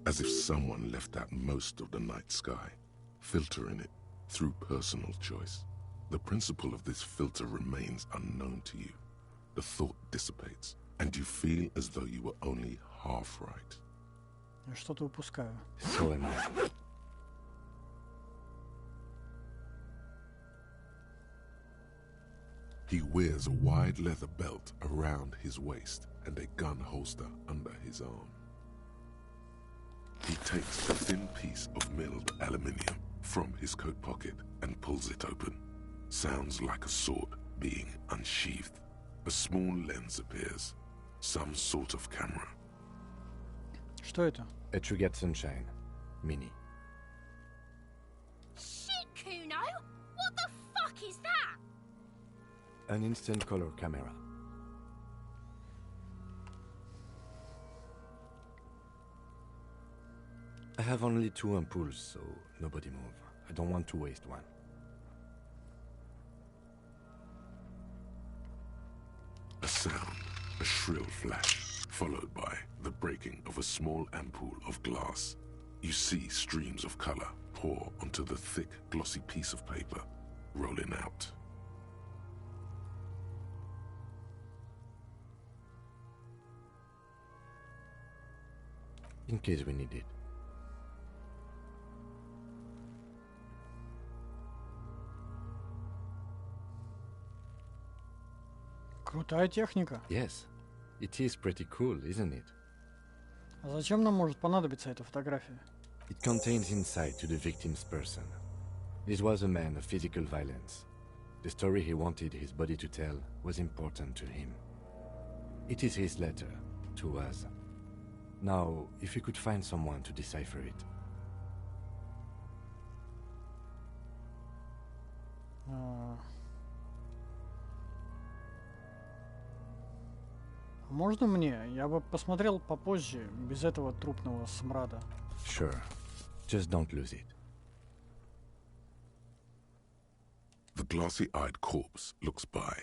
As if someone left out most of the night sky, filtering it through personal choice. The principle of this filter remains unknown to you. The thought dissipates, and you feel as though you were only half right. Я что-то упускаю. So am I. He wears a wide leather belt around his waist and a gun holster under his arm. He takes a thin piece of milled aluminium from his coat pocket and pulls it open. Sounds like a sword being unsheathed. A small lens appears. Some sort of camera. Что это? A Trigat Sunshine. Mini. Shit, Kuno! What the fuck is that? An instant color camera. I have only 2 ampoules, so nobody move. I don't want to waste one. A sound, a shrill flash, followed by the breaking of a small ampoule of glass. You see streams of color pour onto the thick, glossy piece of paper, rolling out. In case we need it. Крутая техника. Yes, it is pretty cool, isn't it? А зачем нам может понадобиться эта фотография? It contains insight to the victim's person. This was a man of physical violence. The story he wanted his body to tell was important to him. It is his letter to us. Now, if you could find someone to decipher it. Можно мне? Я бы посмотрел попозже, без этого трупного смрада. Sure. Just don't lose it. The glassy-eyed corpse looks by,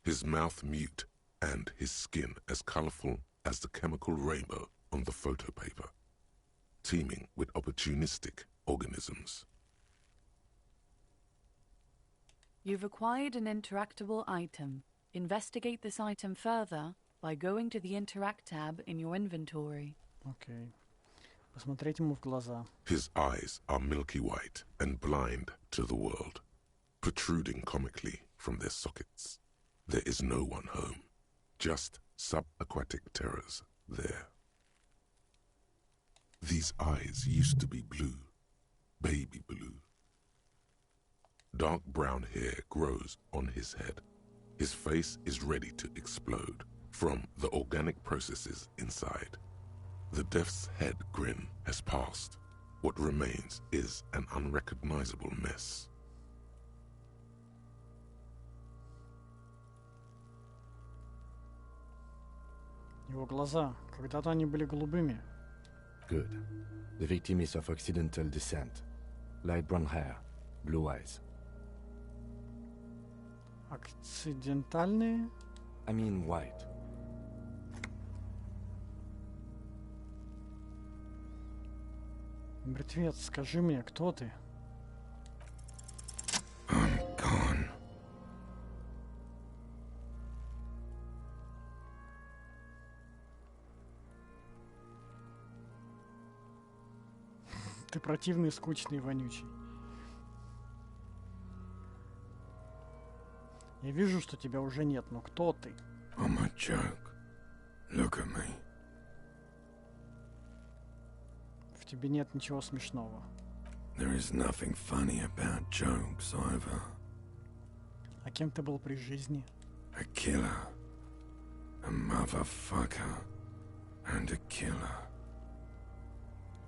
his mouth mute and his skin as colorful as the chemical rainbow on the photo paper, teeming with opportunistic organisms. You've acquired an interactable item. Investigate this item further by going to the Interact tab in your inventory. Окей. Посмотреть ему в глаза. His eyes are milky white and blind to the world, protruding comically from their sockets. There is no one home, just subaquatic terrors there. These eyes used to be blue, baby blue. Dark brown hair grows on his head. His face is ready to explode from the organic processes inside. The death's head grin has passed. What remains is an unrecognizable mess. Его глаза. Когда-то они были голубыми. Good. The victim is of Occidental descent. Light brown hair, blue eyes. Окцидентальные? I mean white. Мертвец, скажи мне, кто ты? I'm gone. Ты противный, скучный, вонючий. Я вижу, что тебя уже нет, но кто ты? I'm a joke. Look at me. В тебе нет ничего смешного. There is nothing funny about jokes either. А кем ты был при жизни? A killer. A motherfucker. And a killer.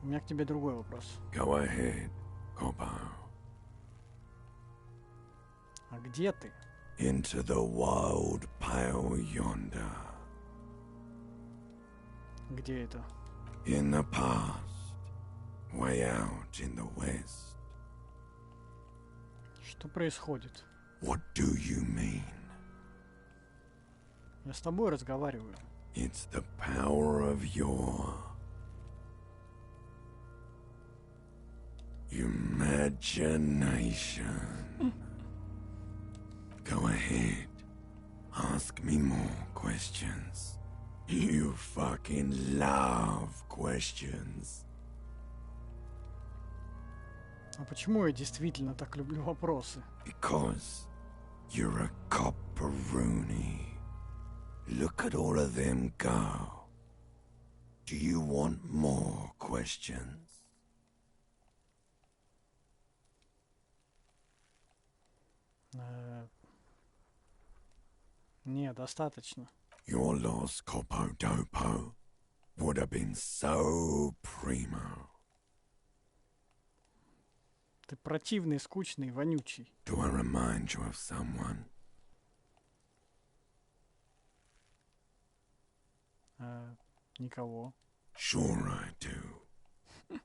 У меня к тебе другой вопрос. Go ahead, Coppo. А где ты? Into the wild pale yonder. Где это? In the past. Way out in the west. Что происходит? What do you mean? Я с тобой разговариваю. It's the power of your imagination. Go ahead. Ask me more questions. You fucking love questions. А почему я действительно так люблю вопросы? Because you're a copperoonie. Look at all of them go. Do you want more questions? Не, достаточно. Your lost Copodopo would have been so primo. Ты противный, скучный, вонючий. Do I remind you of someone? Никого. Sure I do.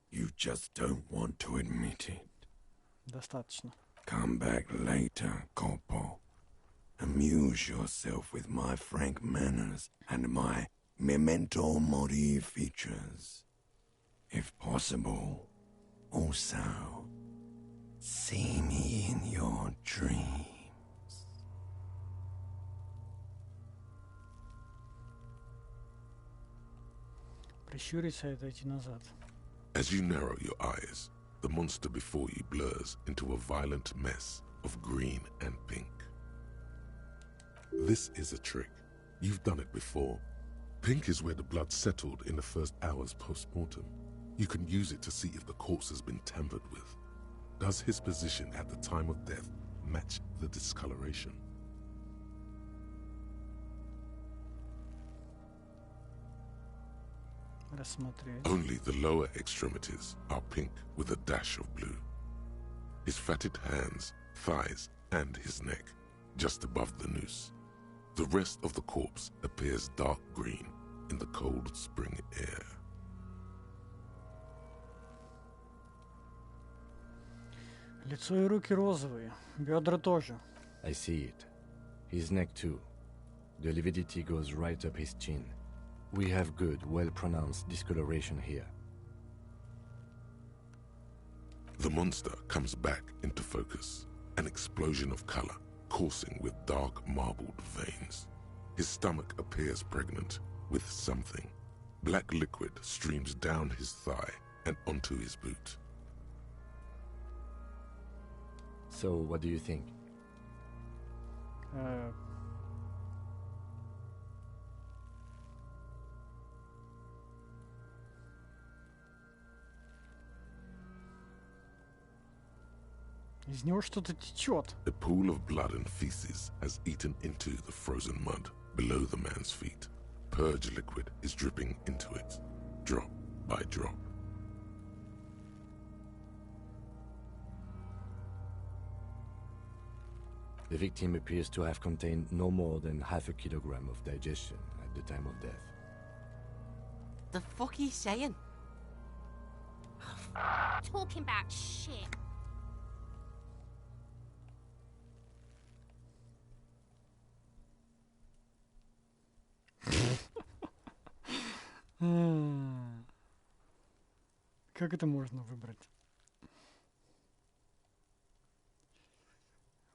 You just don't want to admit it. Достаточно. Come back later, Corpo. Amuse yourself with my frank manners and my memento mori features. If possible, also see me in your dreams. Прищуриться и отойти назад. As you narrow your eyes, the monster before you blurs into a violent mess of green and pink. This is a trick. You've done it before. Pink is where the blood settled in the first hours post-mortem. You can use it to see if the corpse has been tampered with. Does his position at the time of death match the discoloration? Рассмотреть. Only the lower extremities are pink with a dash of blue. His fatted hands, thighs, and his neck, just above the noose. The rest of the corpse appears dark green in the cold spring air. Лицо и руки розовые, бедра тоже. I see it. His neck too. The lividity goes right up his chin. We have good, well-pronounced discoloration here. The monster comes back into focus, an explosion of color, coursing with dark marbled veins. His stomach appears pregnant with something. Black liquid streams down his thigh and onto his boot. So, what do you think? Из него что-то течет. A pool of blood and feces has eaten into the frozen mud below the man's feet. Purge liquid is dripping into it, drop by drop. The victim appears to have contained no more than half a kilogram of digestion at the time of death. The fuck are you saying? Talking about shit. Как это можно выбрать?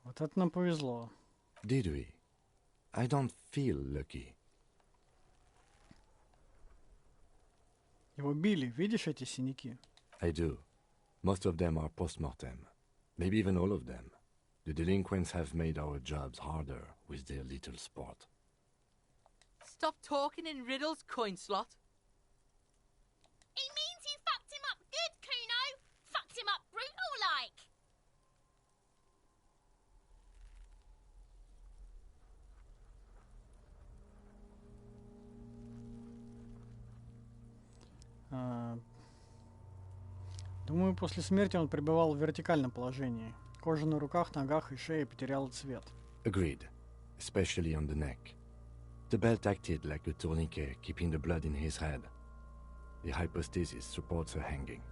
Вот это нам повезло. Did we? I don't feel lucky. Его били, видишь эти синяки? I do. Most of them are post-mortem. Maybe even all of them. The delinquents have made our jobs harder with their little sport. Stop talking in riddles, coin slot. It means you fucked him up good, Kuno. Fucked him up brutal like. Думаю, после смерти он пребывал в вертикальном положении. Кожа на руках, ногах и шее потеряла цвет. Agreed. Especially on the neck. The belt acted like a tourniquet, keeping the blood in his head. The hypostasis supports a hanging.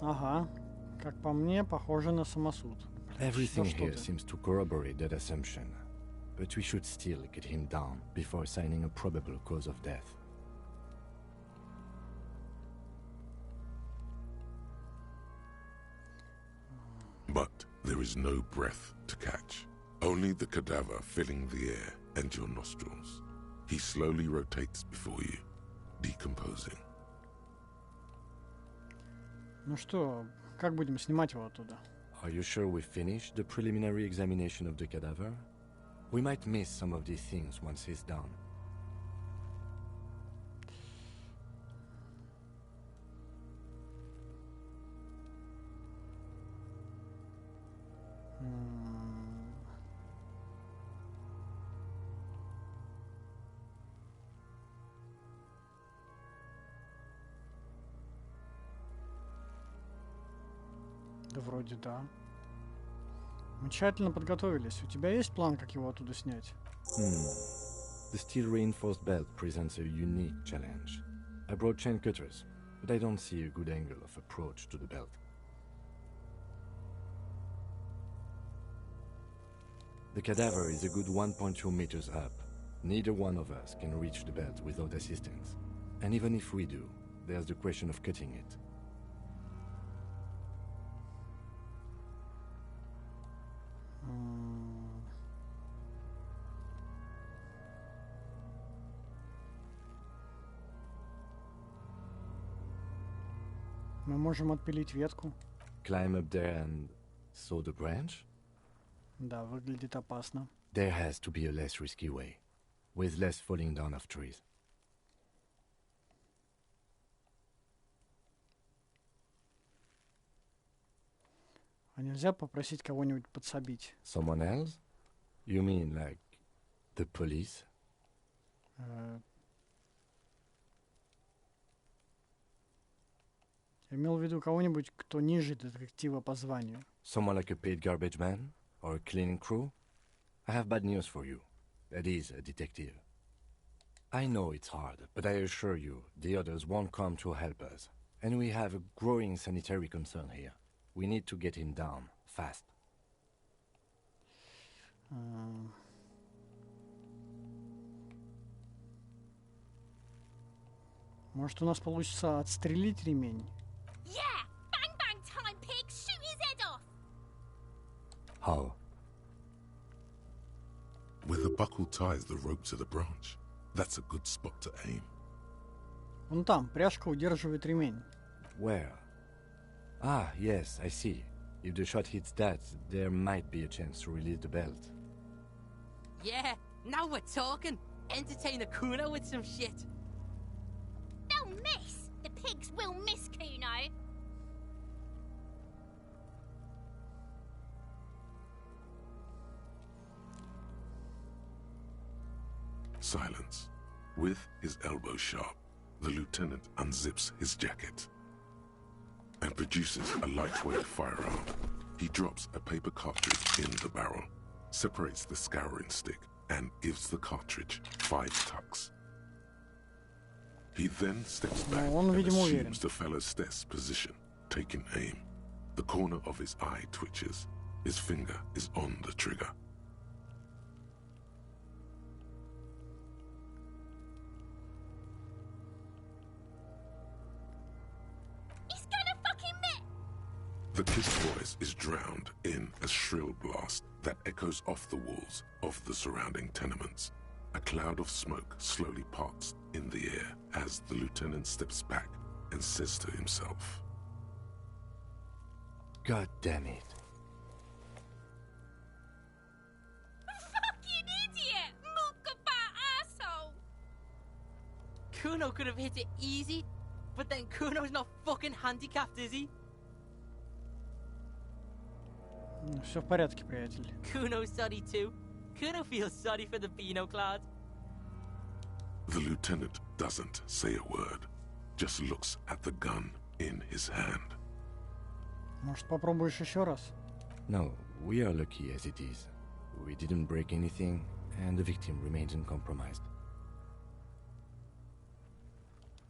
Ага. Как по мне, похоже на самосуд. Everything here seems to corroborate that assumption. But we should still get him down before assigning a probable cause of death. But there is no breath to catch. Only the cadaver filling the air and your nostrils. He slowly rotates before you, decomposing. Ну что, как будем снимать его оттуда? Are you sure we finished the preliminary examination of the cadaver? We might miss some of these things once he's done. Да вроде да. Мы тщательно подготовились. У тебя есть план, как его оттуда снять? The steel reinforced belt presents a unique challenge. I brought chain cutters, but I don't see a good angle of approach to the belt. The cadaver is a good 1.2 meters up. Neither one of us can reach the belt without assistance. And even if we do, there's the question of cutting it. Мы можем отпилить ветку. Climb up there and saw the branch? Да, выглядит опасно. There has to be a less risky way, with less falling down of trees. А нельзя попросить кого-нибудь подсобить? Someone else? You mean like the police? Я имел в виду кого-нибудь, кто ниже детектива по званию. Someone like a paid garbage man? Or a cleaning crew? I have bad news for you. That is a detective. I know it's hard, but I assure you, the others won't come to help us. And we have a growing sanitary concern here. We need to get him down, fast. Может, у нас получится отстрелить ремень? Yeah! Bang bang time, pig! Shoot his head off! How? Where the buckle ties the rope to the branch. That's a good spot to aim. Вон там, пряжка удерживает ремень. Where? Ah, yes, I see. If the shot hits that, there might be a chance to release the belt. Yeah, now we're talking. Entertain a Kuno with some shit. They'll miss! The pigs will miss Kuno. Silence. With his elbow sharp, the lieutenant unzips his jacket and produces a lightweight firearm. He drops a paper cartridge in the barrel, separates the scouring stick, and gives the cartridge 5 tucks. He then steps back and assumes the fellow's test position, taking aim. The corner of his eye twitches. His finger is on the trigger. The kid's voice is drowned in a shrill blast that echoes off the walls of the surrounding tenements. A cloud of smoke slowly parts in the air as the lieutenant steps back and says to himself, God damn it. Fucking idiot! Mookabat asshole! Kuno could have hit it easy, but then Kuno's not fucking handicapped, is he? Все в порядке, приятель. Kuno's sorry too. Kuno feels sorry for the Beano Clad. The lieutenant doesn't say a word, just looks at the gun in his hand. Может, попробуешь еще раз? No, we are lucky as it is. We didn't break anything, and the victim remains uncompromised.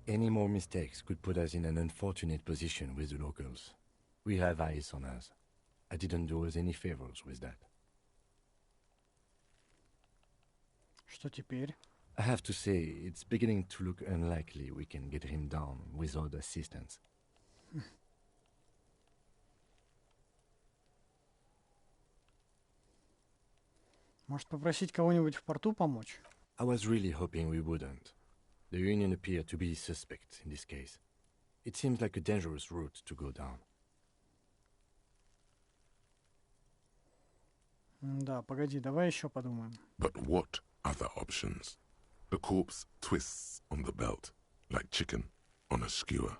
Any more mistakes could put us in an unfortunate position with the locals. We have eyes on us. I didn't do us any favors with that. Что теперь? I have to say, it's beginning to look unlikely we can get him down without assistance. Может, попросить кого-нибудь в порту помочь? I was really hoping we wouldn't. The Union appear to be suspect in this case. It seems like a dangerous route to go down. Да, погоди, давай еще подумаем. But what other options? The corpse twists on the belt, like chicken on a skewer.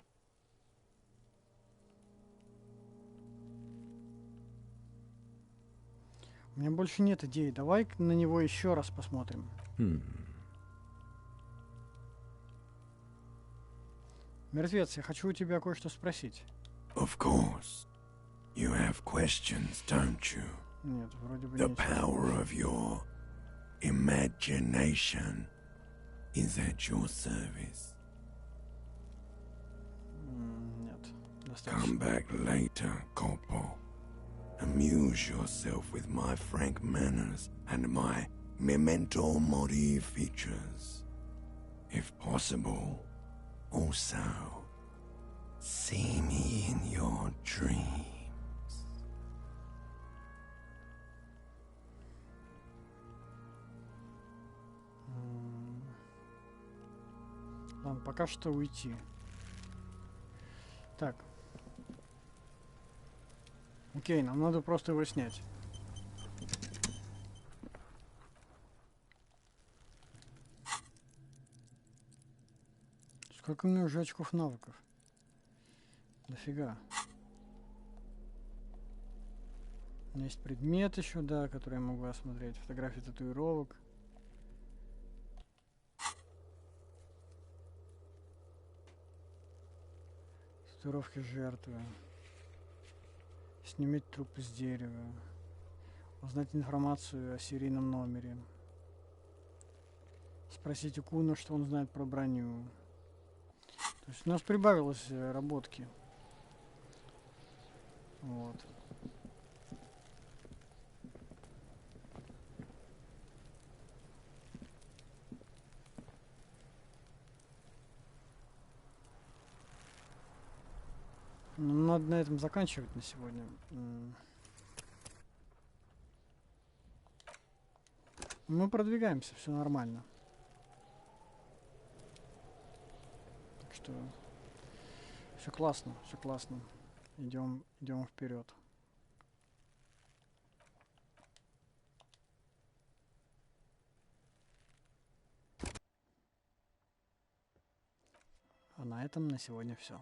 У меня больше нет идей. Давай на него еще раз посмотрим. Мертвец, я хочу у тебя кое-что спросить. Of course. You have questions, don't you? Нет, вроде бы The ничего. power of your imagination is at your service. Нет, достаточно. Come back later, Corporal. Amuse yourself with my frank manners and my memento mori features. If possible, also see me in your dreams. Ладно, пока что уйти. Так. Окей, нам надо просто его снять. Сколько у меня уже очков навыков? Дофига. У меня есть предмет еще, да, который я могу осмотреть. Фотографии татуировок. Татуировки жертвы. Снимать труп из дерева. Узнать информацию о серийном номере. Спросить у Куна, что он знает про броню. То есть у нас прибавилось работки. Вот. Ну, надо на этом заканчивать на сегодня. Мы продвигаемся, все нормально. Так что все классно, все классно. Идем вперед. А на этом на сегодня все.